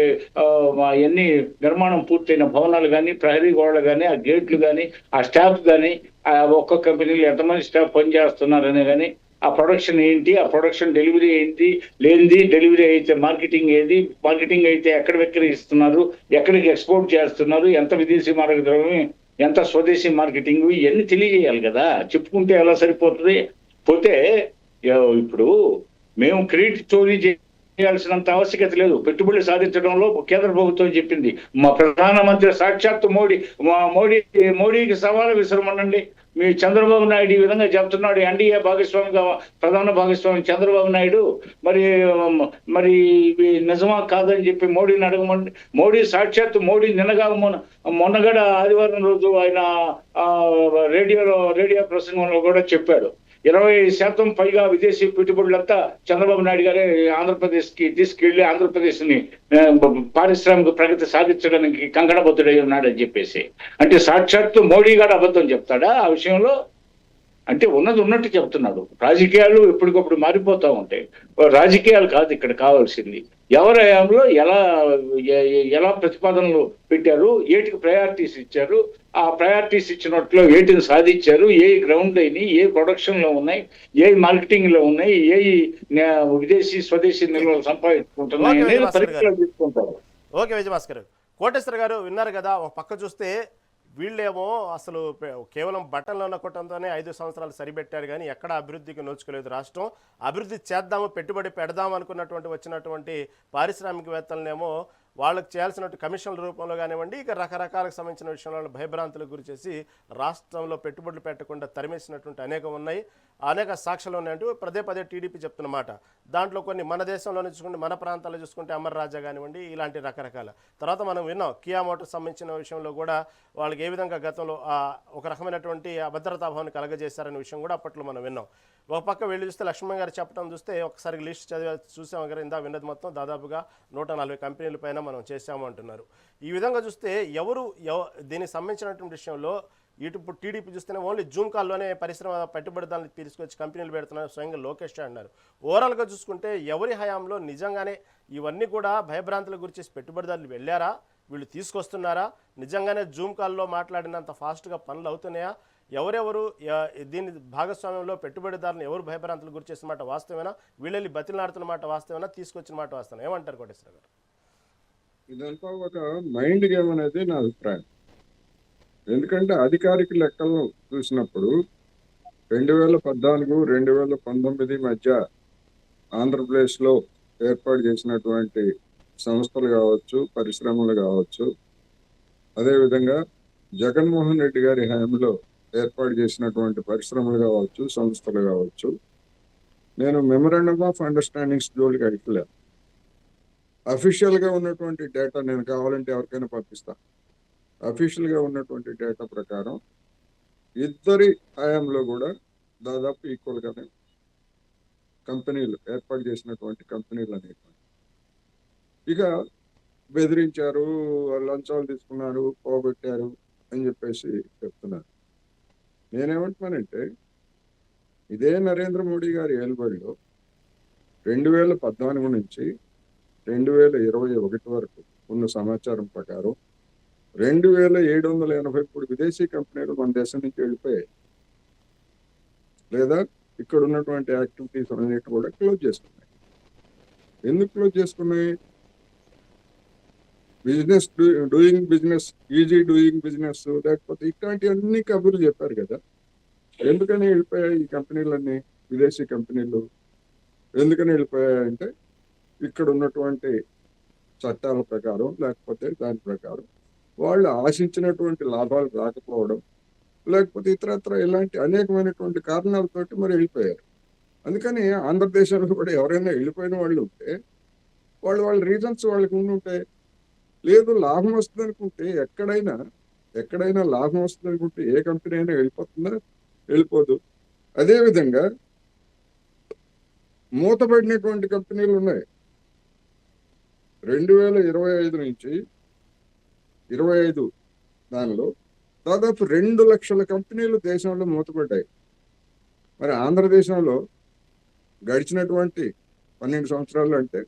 ఎన్ని నిర్మాణం పూర్తయిన భవనాలు కానీ, ప్రహరీ గోడలు కానీ, ఆ గేట్లు కానీ, ఆ స్టాఫ్ కానీ, ఆ ఒక్కొక్క కంపెనీలు ఎంతమంది స్టాఫ్ పనిచేస్తున్నారనే కానీ, ఆ ప్రొడక్షన్ ఏంటి, ఆ ప్రొడక్షన్ డెలివరీ ఏంటి, లేనిది డెలివరీ అయితే మార్కెటింగ్ ఏది, మార్కెటింగ్ అయితే ఎక్కడ విక్రయిస్తున్నారు, ఎక్కడికి ఎక్స్పోర్ట్ చేస్తున్నారు, ఎంత విదేశీ మార్గద్రవ్యం, ఎంత స్వదేశీ మార్కెటింగ్, ఇవన్నీ తెలియజేయాలి కదా. చెప్పుకుంటే ఎలా సరిపోతుంది? పోతే ఇప్పుడు మేము క్రెడిట్ చోరీ చేయాల్సినంత ఆవశ్యకత లేదు. పెట్టుబడులు సాధించడంలో కేంద్ర ప్రభుత్వం చెప్పింది. మా ప్రధానమంత్రి సాక్షాత్తు మోడీకి సవాలు విసరమనండి. మీ చంద్రబాబు నాయుడు ఈ విధంగా చెప్తున్నాడు, ఎన్డీఏ భాగస్వామిగా ప్రధాన భాగస్వామి చంద్రబాబు నాయుడు, మరి నిజమా కాదని చెప్పి మోడీని అడగమండి. మోడీ నిన్నగా మొన్నగడ ఆదివారం రోజు ఆయన రేడియో ప్రసంగంలో కూడా చెప్పాడు, 20% పైగా విదేశీ పెట్టుబడులంతా చంద్రబాబు నాయుడు గారే ఆంధ్రప్రదేశ్కి తీసుకెళ్లి ఆంధ్రప్రదేశ్ ని పారిశ్రామిక ప్రగతి సాధించడానికి కంకణబద్ధుడై ఉన్నాడని చెప్పేసి. అంటే సాక్షాత్తు మోడీ గారు అబద్ధం చెప్తాడా ఆ విషయంలో? అంటే ఉన్నది ఉన్నట్టు చెప్తున్నాడు. రాజకీయాలు ఎప్పటికప్పుడు మారిపోతూ ఉంటాయి. రాజకీయాలు కాదు ఇక్కడ కావాల్సింది, ఎవరి హయాంలో ఎలా ప్రతిపాదనలు పెట్టారు, ఏటికి ప్రయారిటీస్ ఇచ్చారు, ఆ ప్రయారిటీస్ ఇచ్చినట్లు ఏటిని సాధించారు, ఏ గ్రౌండ్ అయినాయి, ఏ ప్రొడక్షన్ లో ఉన్నాయి, ఏ మార్కెటింగ్ లో ఉన్నాయి, ఏ విదేశీ స్వదేశీ నిల్వలు సంపాదించుకుంటున్నాయి అనేది పరీక్షలు తీసుకుంటారు. ఓకే విజయభాస్కర్, కోటేశ్వర గారు విన్నారు కదా. ఒక పక్క చూస్తే వీళ్ళేమో అసలు కేవలం బటన్లో నొక్కటంతోనే 5 సంవత్సరాలు సరిపెట్టారు, కానీ ఎక్కడ అభివృద్ధికి నోచుకోలేదు. రాష్ట్రం అభివృద్ధి చేద్దాము, పెట్టుబడి పెడదాం అనుకున్నటువంటి వచ్చినటువంటి పారిశ్రామికవేత్తలనేమో వాళ్ళకి చేయాల్సినట్టు కమిషన్ల రూపంలో కానివ్వండి, ఇక రకరకాలకు సంబంధించిన విషయంలో భయభ్రాంతులకు గురి చేసి రాష్ట్రంలో పెట్టుబడులు పెట్టకుండా తరిమేసినటువంటి అనేకం ఉన్నాయి, అనేక సాక్ష్యాలు ఉన్నాయంటూ పదే టీడీపీ చెప్తున్నమాట. దాంట్లో కొన్ని మన దేశంలోనే చూసుకుంటే, మన ప్రాంతాల్లో చూసుకుంటే అమర్ రాజా కానివ్వండి, ఇలాంటి రకరకాల. తర్వాత మనం విన్నాం కియా మోటార్స్ సంబంధించిన విషయంలో కూడా వాళ్ళకి ఏ విధంగా గతంలో ఒక రకమైనటువంటి అభద్రతాభావాన్ని కలగజేశారనే విషయం కూడా అప్పట్లో మనం విన్నాం. ఒక పక్క వెళ్ళి చూస్తే లక్ష్మణ్ గారు చెప్పడం చూస్తే ఒకసారి లిస్ట్ చూసాం కదా, ఇందా విన్నది మొత్తం దాదాపుగా 140 కంపెనీల పైన మనం చేశాము అంటున్నారు. ఈ విధంగా చూస్తే ఎవరు దీనికి సంబంధించినటువంటి విషయంలో ఇటు ఇప్పుడు టీడీపీ చూస్తేనే ఓన్లీ జూమ్ కాల్లోనే పరిశ్రమ పెట్టుబడిదారులు తీసుకొచ్చి కంపెనీలు పెడుతున్నారు స్వయంగా లోకేష్ అన్నారు. ఓవరాల్గా చూసుకుంటే ఎవరి హయాంలో నిజంగానే ఇవన్నీ కూడా భయభ్రాంతుల గురించి పెట్టుబడిదారులు వెళ్ళారా, వీళ్ళు తీసుకొస్తున్నారా, నిజంగానే జూమ్ కాల్లో మాట్లాడినంత ఫాస్ట్గా పనులు అవుతున్నాయా, ఎవరెవరు దీని భాగస్వామ్యంలో పెట్టుబడిదారులను ఎవరు భయభ్రాంతులు గురి చేసిన మాట వాస్తవేనా, వీళ్ళెళ్ళి బతిలాడుతున్న మాట వాస్తవేనా, తీసుకొచ్చిన మాట వాస్తవం ఏమంటారు కోటేశ్వర గారు? ఇదంతా ఒక మైండ్ గేమ్ అనేది నా అభిప్రాయం. ఎందుకంటే అధికారిక లెక్కలను చూసినప్పుడు 2014, 2019 మధ్య ఆంధ్రప్రదేశ్లో ఏర్పాటు చేసినటువంటి సంస్థలు కావచ్చు, పరిశ్రమలు కావచ్చు, అదేవిధంగా జగన్మోహన్ రెడ్డి గారి హయాంలో ఏర్పాటు చేసినటువంటి పరిశ్రమలు కావచ్చు, సంస్థలు కావచ్చు, నేను మెమరాండమ్ ఆఫ్ అండర్స్టాండింగ్స్ జోలికి వెళ్ళలేదు. అఫీషియల్గా ఉన్నటువంటి డేటా నేను కావాలంటే ఎవరికైనా పంపిస్తాను. అఫీషియల్గా ఉన్నటువంటి డేటా ప్రకారం ఇద్దరి హయాంలో కూడా దాదాపు ఈక్వల్గానే కంపెనీలు ఏర్పాటు చేసినటువంటి కంపెనీలు అనేటువంటి ఇక బెదిరించారు, లంచాలు తీసుకున్నారు, పోగొట్టారు అని చెప్పేసి చెప్తున్నారు. నేనేమంటున్నానంటే ఇదే నరేంద్ర మోడీ గారి ఏలుబడిలో 2014 నుంచి 2021 వరకు ఉన్న సమాచారం ప్రకారం 2783 విదేశీ కంపెనీలు మన దేశం నుంచి వెళ్ళిపోయాయి, లేదా ఇక్కడ ఉన్నటువంటి యాక్టివిటీస్ అన్నిటి కూడా క్లోజ్ చేసుకున్నాయి. ఎందుకు క్లోజ్ చేసుకున్నాయి? Business doing business, easy doing business, లేకపోతే ఇట్లాంటివన్నీ కబుర్లు చెప్పారు కదా. ఎందుకని వెళ్ళిపోయాయి ఈ కంపెనీలన్నీ, విదేశీ కంపెనీలు ఎందుకని వెళ్ళిపోయాయంటే ఇక్కడ ఉన్నటువంటి చట్టాల ప్రకారం లేకపోతే దాని ప్రకారం వాళ్ళు ఆశించినటువంటి లాభాలు రాకపోవడం, లేకపోతే ఇతరత్ర ఇలాంటి అనేకమైనటువంటి కారణాలతోటి మరి వెళ్ళిపోయారు. అందుకని ఆంధ్రదేశంలో కూడా ఎవరైనా వెళ్ళిపోయిన వాళ్ళు ఉంటే వాళ్ళ రీజన్స్ వాళ్ళకి ఉండుంటాయి. లేదు లాభం వస్తుంది అనుకుంటే ఎక్కడైనా లాభం వస్తుంది అనుకుంటే ఏ కంపెనీ అయినా వెళ్ళిపోతుందా? వెళ్ళిపోదు. అదేవిధంగా మూతపడినటువంటి కంపెనీలు ఉన్నాయి. 2025 నుంచి 25 దానిలో దాదాపు 2 లక్షల కంపెనీలు దేశంలో మూతపడ్డాయి. మరి ఆంధ్రదేశంలో గడిచినటువంటి 12 సంవత్సరాలు అంటే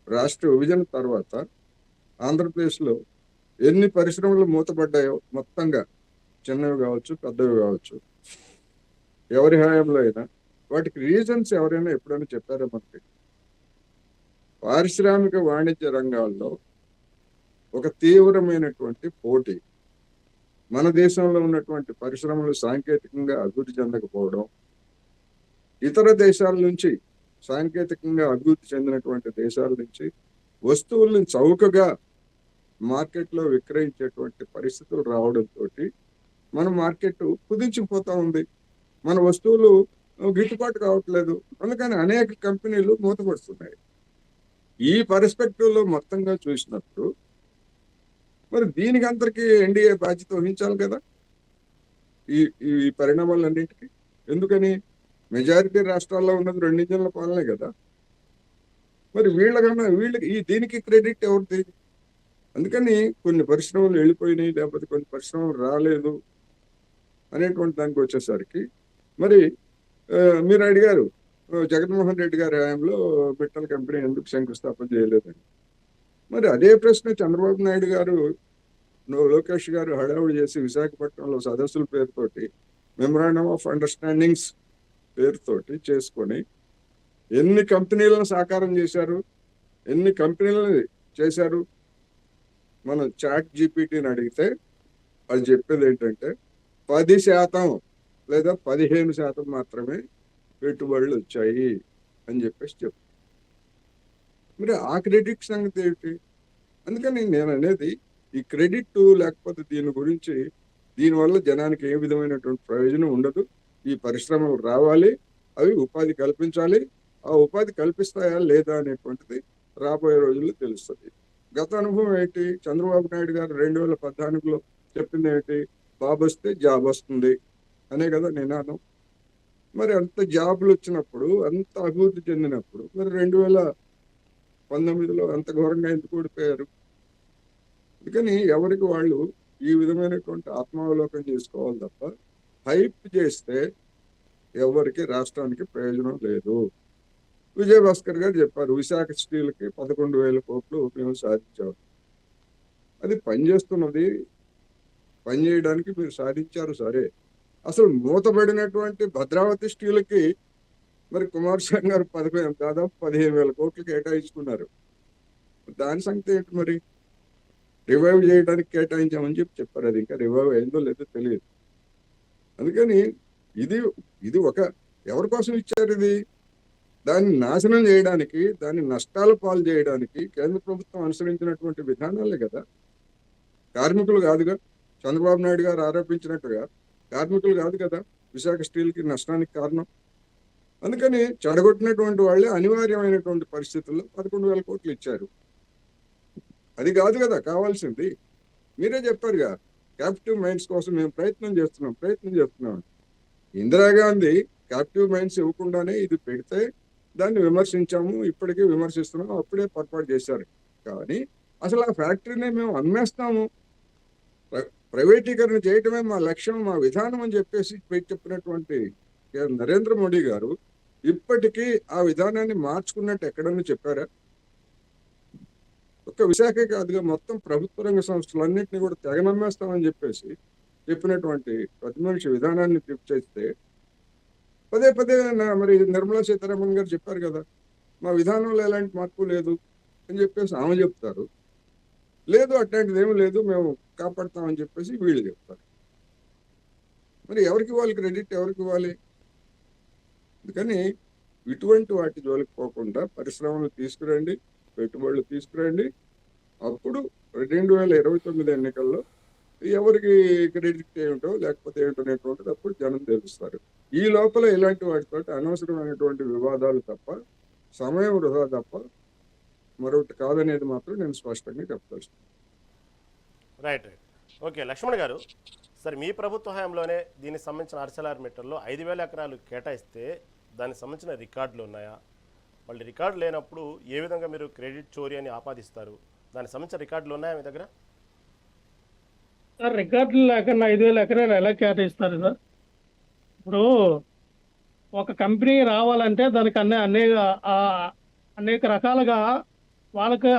రాష్ట్ర విభజన తర్వాత ఆంధ్రప్రదేశ్లో ఎన్ని పరిశ్రమలు మూతపడ్డాయో మొత్తంగా, చిన్నవి కావచ్చు, పెద్దవి కావచ్చు, ఎవరి హయాంలో అయినా వాటికి రీజన్స్ ఎవరైనా ఎప్పుడైనా చెప్పారా మనకి? పారిశ్రామిక వాణిజ్య రంగాల్లో ఒక తీవ్రమైనటువంటి పోటీ, మన దేశంలో ఉన్నటువంటి పరిశ్రమలు సాంకేతికంగా అభివృద్ధి చెందకపోవడం, ఇతర దేశాల నుంచి సాంకేతికంగా అభివృద్ధి చెందినటువంటి దేశాల నుంచి వస్తువులను చౌకగా మార్కెట్లో విక్రయించేటువంటి పరిస్థితులు రావడంతో మన మార్కెట్ కుదించిపోతా ఉంది. మన వస్తువులు గిట్టుబాటు కావట్లేదు. అందుకని అనేక కంపెనీలు మూతపడుతున్నాయి. ఈ పర్స్పెక్టివ్లో మొత్తంగా చూసినప్పుడు మరి దీనికి అందరికీ ఎన్డీఏ బాధ్యత వహించాలి కదా ఈ పరిణామాలన్నింటికి. ఎందుకని మెజారిటీ రాష్ట్రాల్లో ఉన్నది 2 ఇంజన్ల పాలనే కదా. మరి వీళ్ళకి దీనికి క్రెడిట్ ఎవరిది? అందుకని కొన్ని పరిశ్రమలు వెళ్ళిపోయినాయి, లేకపోతే కొన్ని పరిశ్రమలు రాలేదు అనేటువంటి దానికి వచ్చేసరికి మరి మీరు అడిగారు జగన్మోహన్ రెడ్డి గారి హయాంలో మిట్టల్ కంపెనీ ఎందుకు శంకుస్థాపన చేయలేదని. మరి అదే ప్రశ్న చంద్రబాబు నాయుడు గారు, లోకేష్ గారు హడావుడి చేసి విశాఖపట్నంలో సదస్సుల పేరుతోటి, మెమరాండమ్ ఆఫ్ అండర్స్టాండింగ్స్ పేరుతోటి చేసుకొని ఎన్ని కంపెనీలను సాకారం చేశారు, ఎన్ని కంపెనీలను చేశారు? మనం చాట్ జీపీటీని అడిగితే అది చెప్పేది ఏంటంటే 10% లేదా 15% మాత్రమే పెట్టుబడులు వచ్చాయి అని చెప్పేసి చెప్తారు. మరి ఆ క్రెడిట్ సంగతి ఏంటి? అందుకని నేను అనేది ఈ క్రెడిట్ లేకపోతే దీనివల్ల జనానికి ఏ విధమైనటువంటి ప్రయోజనం ఉండదు. ఈ పరిశ్రమలు రావాలి, అవి ఉపాధి కల్పించాలి. ఆ ఉపాధి కల్పిస్తాయా లేదా అనేటువంటిది రాబోయే రోజుల్లో తెలుస్తుంది. గత అనుభవం ఏంటి? చంద్రబాబు నాయుడు గారు 2014లో చెప్పింది ఏంటి? బాబు వస్తే జాబ్ వస్తుంది అనే కదా నినాదం. మరి అంత జాబులు వచ్చినప్పుడు, అంత అభివృద్ధి చెందినప్పుడు మరి 2019లో అంత ఘోరంగా ఎందుకు ఓడిపోయారు? అందుకని ఎవరికి వాళ్ళు ఈ విధమైనటువంటి ఆత్మావలోకం చేసుకోవాలి తప్ప హైప్ చేస్తే ఎవరికి రాష్ట్రానికి ప్రయోజనం లేదు. విజయభాస్కర్ గారు చెప్పారు, విశాఖ స్టీల్కి 11,000 కోట్లు మేము సాధించాము. అది పనిచేస్తున్నది, పనిచేయడానికి మీరు సాధించారు సరే. అసలు మూతబడినటువంటి భద్రావతి స్టీల్కి మరి కుమారస్వామి గారు దాదాపు 15,000 కోట్లు కేటాయించుకున్నారు. దాని సంగతి ఏంటి మరి? రివైవ్ చేయడానికి కేటాయించామని చెప్పారు. అది ఇంకా రివైవ్ అయిందో లేదో తెలియదు. అందుకని ఇది ఒక ఎవరి కోసం ఇచ్చారు? ఇది దాన్ని నాశనం చేయడానికి, దాన్ని నష్టాల పాలు చేయడానికి కేంద్ర ప్రభుత్వం అనుసరించినటువంటి విధానాలే కదా. కార్మికులు కాదుగా, చంద్రబాబు నాయుడు గారు ఆరోపించినట్టుగా కార్మికులు కాదు కదా విశాఖ స్టీల్కి నష్టానికి కారణం. అందుకని చెడగొట్టినటువంటి వాళ్ళే అనివార్యమైనటువంటి పరిస్థితుల్లో 11,000 కోట్లు ఇచ్చారు. అది కాదు కదా కావాల్సింది. మీరే చెప్పారుగా, క్యాప్టివ్ మైన్స్ కోసం మేము ప్రయత్నం చేస్తున్నాం. ఇందిరాగాంధీ క్యాప్టివ్ మైన్స్ ఇవ్వకుండానే ఇది పెడితే దాన్ని విమర్శించాము, ఇప్పటికీ విమర్శిస్తున్నాం. అప్పుడే పొరపాటు చేశారు. కానీ అసలు ఆ ఫ్యాక్టరీని మేము అమ్మేస్తాము, ప్రైవేటీకరణ చేయటమే మా లక్ష్యం, మా విధానం అని చెప్పేసి చెప్పినటువంటి నరేంద్ర మోడీ గారు ఇప్పటికీ ఆ విధానాన్ని మార్చుకున్నట్టు ఎక్కడన్నా చెప్పారా? ఒక్క విశాఖే కాదుగా, మొత్తం ప్రభుత్వ రంగ సంస్థలన్నింటినీ కూడా తెగనమ్మేస్తామని చెప్పేసి చెప్పినటువంటి ప్రతి మనిషి విధానాన్ని చేస్తే పదే మరి నిర్మలా సీతారామన్ గారు చెప్పారు కదా, మా విధానంలో ఎలాంటి మార్పు లేదు అని చెప్పేసి ఆమె చెప్తారు. లేదు అట్లాంటిది ఏమీ లేదు, మేము కాపాడుతామని చెప్పేసి వీళ్ళు చెప్తారు. మరి ఎవరికి ఇవ్వాలి క్రెడిట్? ఎవరికి ఇవ్వాలి? అందుకని ఇటువంటి వాటి జోలికి పోకుండా పరిశ్రమలు తీసుకురండి, పెట్టుబడులు తీసుకురండి. అప్పుడు 2029 ఎన్నికల్లో ఎవరికి క్రెడిట్ ఏమిటో లేకపోతే ఏమిటనేటువంటిది అప్పుడు జనం తెలుస్తారు. ఈ లోపల ఇలాంటి వాటితో అనవసరమైనటువంటి వివాదాలు తప్ప, సమయం వృధా తప్ప మరొకటి కాదనేది మాత్రం నేను స్పష్టంగా చెప్పదలుచుకున్నాను. రైట్. ఓకే లక్ష్మణ్ గారు, సరే మీ ప్రభుత్వ హయాంలోనే దీనికి సంబంధించిన ArcelorMittalలో 5,000 ఎకరాలు కేటాయిస్తే దానికి సంబంధించిన రికార్డులు ఉన్నాయా? మళ్ళీ రికార్డు లేనప్పుడు ఏ విధంగా మీరు క్రెడిట్ చోరీ అని ఆపాదిస్తారు? దానికి సంబంధించిన రికార్డులు ఉన్నాయా మీ దగ్గర? సార్ రికార్డులు లేకుండా 5,000 ఎకరాలు ఎలా కేటాయిస్తారు సార్? ఇప్పుడు ఒక కంపెనీ రావాలంటే దానికి అనేక రకాలుగా వాళ్ళకి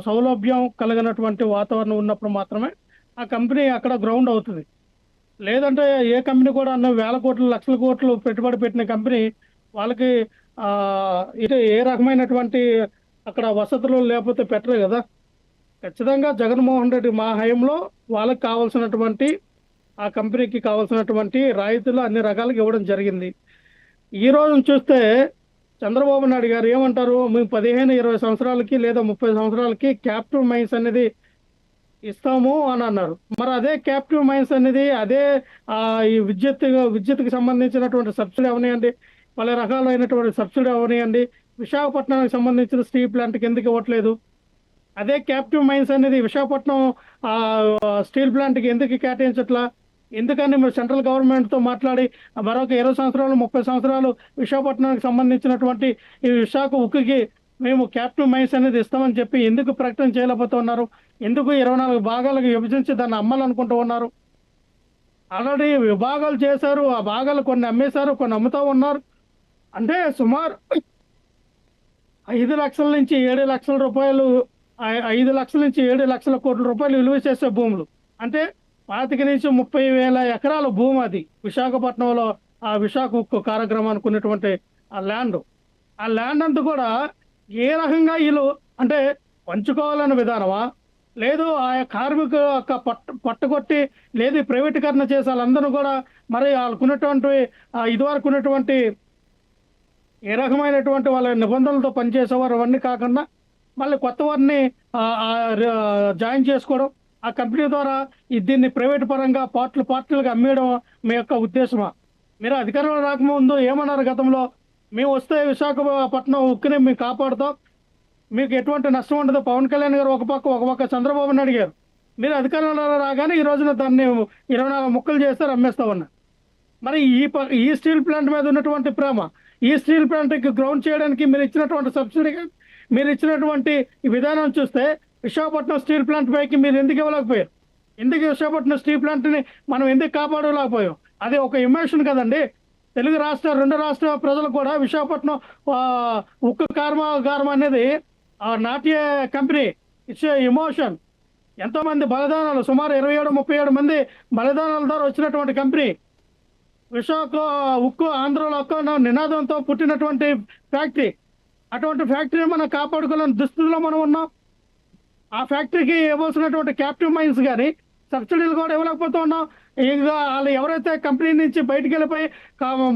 సౌలభ్యం కలిగినటువంటి వాతావరణం ఉన్నప్పుడు మాత్రమే ఆ కంపెనీ అక్కడ గ్రౌండ్ అవుతుంది. లేదంటే ఏ కంపెనీ కూడా వేల కోట్లు లక్షల కోట్లు పెట్టుబడి పెట్టిన కంపెనీ వాళ్ళకి ఇటు ఏ రకమైనటువంటి అక్కడ వసతులు లేకపోతే పెట్టరు కదా. ఖచ్చితంగా జగన్మోహన్ రెడ్డి మా హయాంలో వాళ్ళకి కావాల్సినటువంటి ఆ కంపెనీకి కావాల్సినటువంటి రాయితీలు అన్ని రకాలుగా ఇవ్వడం జరిగింది. ఈ రోజు చూస్తే చంద్రబాబు నాయుడు గారు ఏమంటారు, మేము 15-20 సంవత్సరాలకి లేదా 30 సంవత్సరాలకి క్యాప్టివ్ మైన్స్ అనేది ఇస్తాము అని అన్నారు. మరి అదే క్యాప్టివ్ మైన్స్ అనేది అదే ఈ విద్యుత్కి సంబంధించినటువంటి సబ్సిడీ అవనియండి, పలు రకాలైనటువంటి సబ్సిడీ అవనియండి, విశాఖపట్నానికి సంబంధించిన స్టీల్ ప్లాంట్కి ఎందుకు ఇవ్వట్లేదు? అదే క్యాప్టివ్ మైన్స్ అనేది విశాఖపట్నం స్టీల్ ప్లాంట్కి ఎందుకు కేటాయించట్లా? ఎందుకని మీరు సెంట్రల్ గవర్నమెంట్తో మాట్లాడి మరొక 20 సంవత్సరాలు 30 సంవత్సరాలు విశాఖపట్నానికి సంబంధించినటువంటి ఈ విశాఖ ఉక్కుకి మేము క్యాప్టివ్ మైన్స్ అనేది ఇస్తామని చెప్పి ఎందుకు ప్రకటన చేయలేకపోతూ ఉన్నారు? ఎందుకు 24 భాగాలకు విభజించి దాన్ని అమ్మాలనుకుంటూ ఉన్నారు? ఆల్రెడీ విభాగాలు చేశారు, ఆ భాగాలు కొన్ని అమ్మేశారు, కొన్ని అమ్ముతూ ఉన్నారు. అంటే సుమారు 5 లక్షల నుంచి 7 లక్షల రూపాయలు, 5 లక్షల నుంచి 7 లక్షల కోట్ల రూపాయలు విలువ చేసే భూములు, అంటే 25 నుంచి 30,000 ఎకరాల భూమి అది విశాఖపట్నంలో ఆ విశాఖ ఉక్కు కార్యక్రమానికి ఉన్నటువంటి ఆ ల్యాండ్ అంతా కూడా ఏ రకంగా వీళ్ళు అంటే పంచుకోవాలనే విధానమా, లేదు ఆ కార్మిక పట్టుకొట్టి లేదు ప్రైవేటీకరణ చేసి వాళ్ళందరూ కూడా మరి వాళ్ళకున్నటువంటి ఇదివరకు ఉన్నటువంటి ఏ రకమైనటువంటి వాళ్ళ నిబంధనలతో పనిచేసేవారు అవన్నీ కాకుండా మళ్ళీ కొత్త వారిని జాయిన్ చేసుకోవడం, ఆ కంపెనీ ద్వారా దీన్ని ప్రైవేట్ పరంగా పార్టీలుగా అమ్మేయడం మీ యొక్క ఉద్దేశమా? మీరు అధికారంలో రాకముందు ఏమన్నారు గతంలో? మేము వస్తే విశాఖపట్నం ఉక్కుని మేము కాపాడుతాం, మీకు ఎటువంటి నష్టం ఉండదు పవన్ కళ్యాణ్ గారు ఒక పక్క చంద్రబాబు నాయుడు గారు. మీరు అధికారంలో రాగానే ఈ రోజున దాన్ని 24 ముక్కలు చేస్తారు, అమ్మేస్తామన్నారు. మరి ఈ స్టీల్ ప్లాంట్ మీద ఉన్నటువంటి ప్రేమ, ఈ స్టీల్ ప్లాంట్కి గ్రౌండ్ చేయడానికి మీరు ఇచ్చినటువంటి సబ్సిడీ, మీరు ఇచ్చినటువంటి విధానం చూస్తే విశాఖపట్నం స్టీల్ ప్లాంట్ పైకి మీరు ఎందుకు ఇవ్వలేకపోయారు? ఎందుకు విశాఖపట్నం స్టీల్ ప్లాంట్ని మనం ఎందుకు కాపాడలేకపోయాం? అది ఒక ఎమోషన్ కదండి. తెలుగు రాష్ట్ర 2 రాష్ట్ర ప్రజలు కూడా విశాఖపట్నం ఉక్కు కర్మాగారం అనేది not a company, it's emotion. ఎంతోమంది బలిదానాలు, సుమారు 27-37 మంది బలిదానాల ద్వారా వచ్చినటువంటి కంపెనీ విశాఖ ఉక్కు ఆంధ్రలో నినాదంతో పుట్టినటువంటి ఫ్యాక్టరీ. అటువంటి ఫ్యాక్టరీని మనం కాపాడుకోలేని దుస్థితిలో మనం ఉన్నాం. ఆ ఫ్యాక్టరీకి ఇవ్వాల్సినటువంటి క్యాప్టివ్ మైన్స్ కానీ సబ్సిడీలు కూడా ఇవ్వలేకపోతూ ఉన్నాం. ఇంకా వాళ్ళు ఎవరైతే కంపెనీ నుంచి బయటికి వెళ్ళిపోయి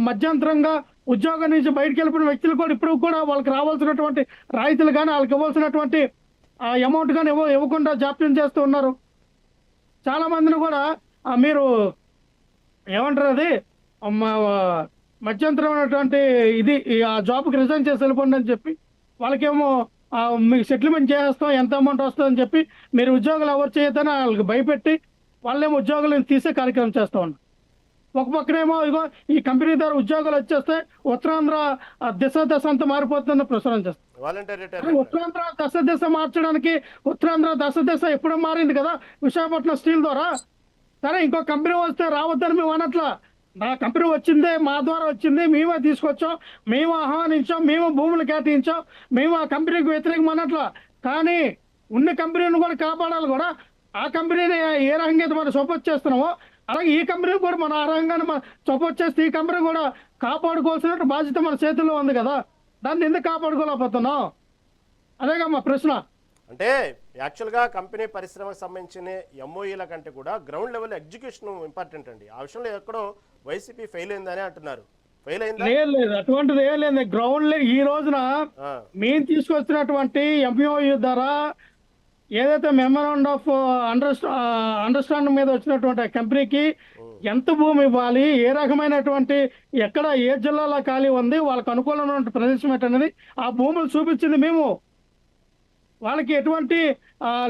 మధ్యంతరంగా ఉద్యోగం నుంచి బయటికి వెళ్ళిపోయిన వ్యక్తులు కూడా ఇప్పుడు కూడా వాళ్ళకి రావాల్సినటువంటి రాయితీలు కానీ వాళ్ళకి ఇవ్వాల్సినటువంటి అమౌంట్ కానీ ఇవ్వకుండా జాప్యం చేస్తూ ఉన్నారు. చాలా మందిని కూడా మీరు ఏమంటారు, అది మధ్యంతరమైనటువంటి ఇది ఆ జాబ్కి రిజైన్ చేసి వెళ్ళిపోండి అని చెప్పి వాళ్ళకేమో మీకు సెటిల్మెంట్ చేసేస్తాం, ఎంత అమౌంట్ వస్తుందని చెప్పి మీరు ఉద్యోగాలు ఎవరు చేయొద్దని వాళ్ళకి భయపెట్టి వాళ్ళేమో ఉద్యోగాలను తీసే కార్యక్రమం చేస్తూ ఉన్నారు. ఒక పక్కనేమో ఇగో ఈ కంపెనీ ద్వారా ఉద్యోగాలు వచ్చేస్తే ఉత్తరాంధ్ర దశ అంతా మారిపోతుందని ప్రచారం చేస్తారు. ఉత్తరాంధ్ర దశ మార్చడానికి ఉత్తరాంధ్ర దశ ఎప్పుడో మారింది కదా విశాఖపట్నం స్టీల్ ద్వారా. సరే, ఇంకో కంపెనీ వస్తే రావద్దని మేము అనట్లా. నా కంపెనీ వచ్చిందే, మా ద్వారా వచ్చింది, మేమే తీసుకొచ్చాం, మేము ఆహ్వానించాం, మేము భూములు కేటాయించాం, మేము ఆ కంపెనీకి వ్యతిరేకం అన్నట్లా. కానీ ఉన్న కంపెనీని కూడా కాపాడాలి కూడా. ఆ కంపెనీని ఏ రకంగా అయితే మనం సపోర్ట్ చేస్తున్నామో అలాగే ఈ కంపెనీ కూడా మన ఆ రంగాన్ని మనం సపోర్ట్ చేస్తే ఈ కంపెనీ కూడా కాపాడుకోవాల్సిన బాధ్యత మన చేతుల్లో ఉంది కదా. దాన్ని ఎందుకు కాపాడుకోలేకపోతున్నాం? అదేగా మా ప్రశ్న. అంటే యాక్చువల్గా కంపెనీ పరిశ్రమకు సంబంధించిన ఎంఓఈల కంటే కూడా గ్రౌండ్ లెవెల్ ఎగ్జిక్యూషన్ ఇంపార్టెంట్ అండి. ఆ విషయంలో ఎక్కడో వైసీపీ ఫెయిల్ అయిందని అంటున్నారు. ఫెయిల్ అయిందా? లేదు, అటువంటిది ఏం లేదు. గ్రౌండ్ ఈ రోజున మేము తీసుకొచ్చినటువంటి ఎంఓయూ ద్వారా ఏదైతే మెమరాండం ఆఫ్ అండర్స్టాండింగ్ మీద వచ్చినటువంటి కంపెనీకి ఎంత భూమి ఇవ్వాలి, ఏ రకమైనటువంటి ఎక్కడ ఏ జిల్లాలో ఖాళీ ఉంది, వాళ్ళకి అనుకూలమైన ప్రదేశం ఏంటనేది ఆ భూములు చూపించింది మేము. వాళ్ళకి ఎటువంటి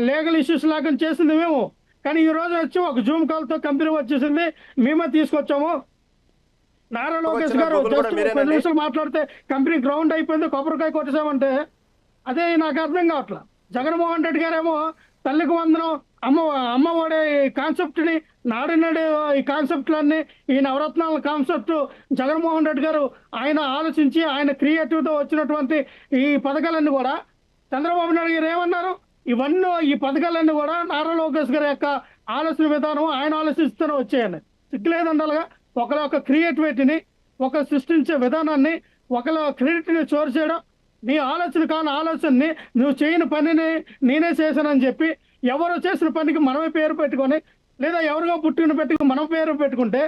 లీగల్ ఇష్యూస్ లేకుండా చేసింది మేము. కానీ ఈ రోజు వచ్చి ఒక జూమ్ కాల్తో కంపెనీ వచ్చేసింది, మేమే తీసుకొచ్చాము. నారా లోకేష్ గారు జస్ట్ 10 నిమిషాలు మాట్లాడితే కంపెనీ గ్రౌండ్ అయిపోయింది, కొబ్బరికాయ కొట్టేసామంటే అదే నాకు అర్థం కావట్లా. జగన్మోహన్ రెడ్డి గారేమో తల్లికి వందనం, అమ్మ ఒడే కాన్సెప్ట్ని, నాడు ఈ కాన్సెప్ట్లన్నీ, ఈ నవరత్నాల కాన్సెప్ట్ జగన్మోహన్ రెడ్డి గారు ఆయన ఆలోచించి ఆయన క్రియేటివ్తో వచ్చినటువంటి ఈ పథకాలన్నీ కూడా చంద్రబాబు నాయుడు గారు ఏమన్నారు, ఇవన్నీ ఈ పథకాలన్నీ కూడా నారా లోకేష్ గారి యొక్క ఆలోచన విధానం, ఆయన ఆలోచిస్తూనే వచ్చాయని. సిగ్గులేదండాలుగా ఒకళ్ళ యొక్క క్రియేటివిటీని, ఒక సృష్టించే విధానాన్ని, ఒకళ్ళ క్రెడిట్ని చోరు చేయడం, నీ ఆలోచన కాని ఆలోచనని, నువ్వు చేయని పనిని నేనే చేశానని చెప్పి ఎవరు చేసిన పనికి మనమే పేరు పెట్టుకొని, లేదా ఎవరిగా పుట్టిన పెట్టుకుని మనం పేరు పెట్టుకుంటే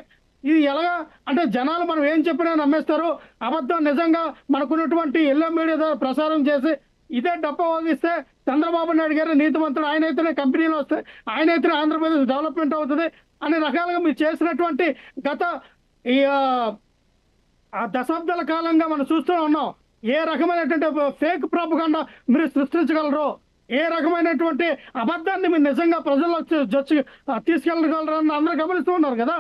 ఇది ఎలాగా? అంటే జనాలు మనం ఏం చెప్పినా నమ్మేస్తారు. అబద్ధం నిజంగా మనకున్నటువంటి ఎల్లో మీడియా ద్వారా ప్రసారం చేసి ఇదే డప్ప వాగిస్తే చంద్రబాబు నాయుడు గారు నీతిమంతుడు, ఆయన అయితేనే కంపెనీలు వస్తాయి, ఆయన అయితేనే ఆంధ్రప్రదేశ్ డెవలప్మెంట్ అవుతుంది అనే రకాలుగా మీరు చేసినటువంటి గత ఈ దశాబ్దాల కాలంగా మనం చూస్తూ ఉన్నాం. ఏ రకమైనటువంటి ఫేక్ ప్రాపగాండా మీరు సృష్టించగలరు, ఏ రకమైనటువంటి అబద్ధాన్ని మీరు నిజంగా ప్రజల్లో తీసుకెళ్ళగలరు అని అందరూ గమనిస్తూ ఉన్నారు కదా.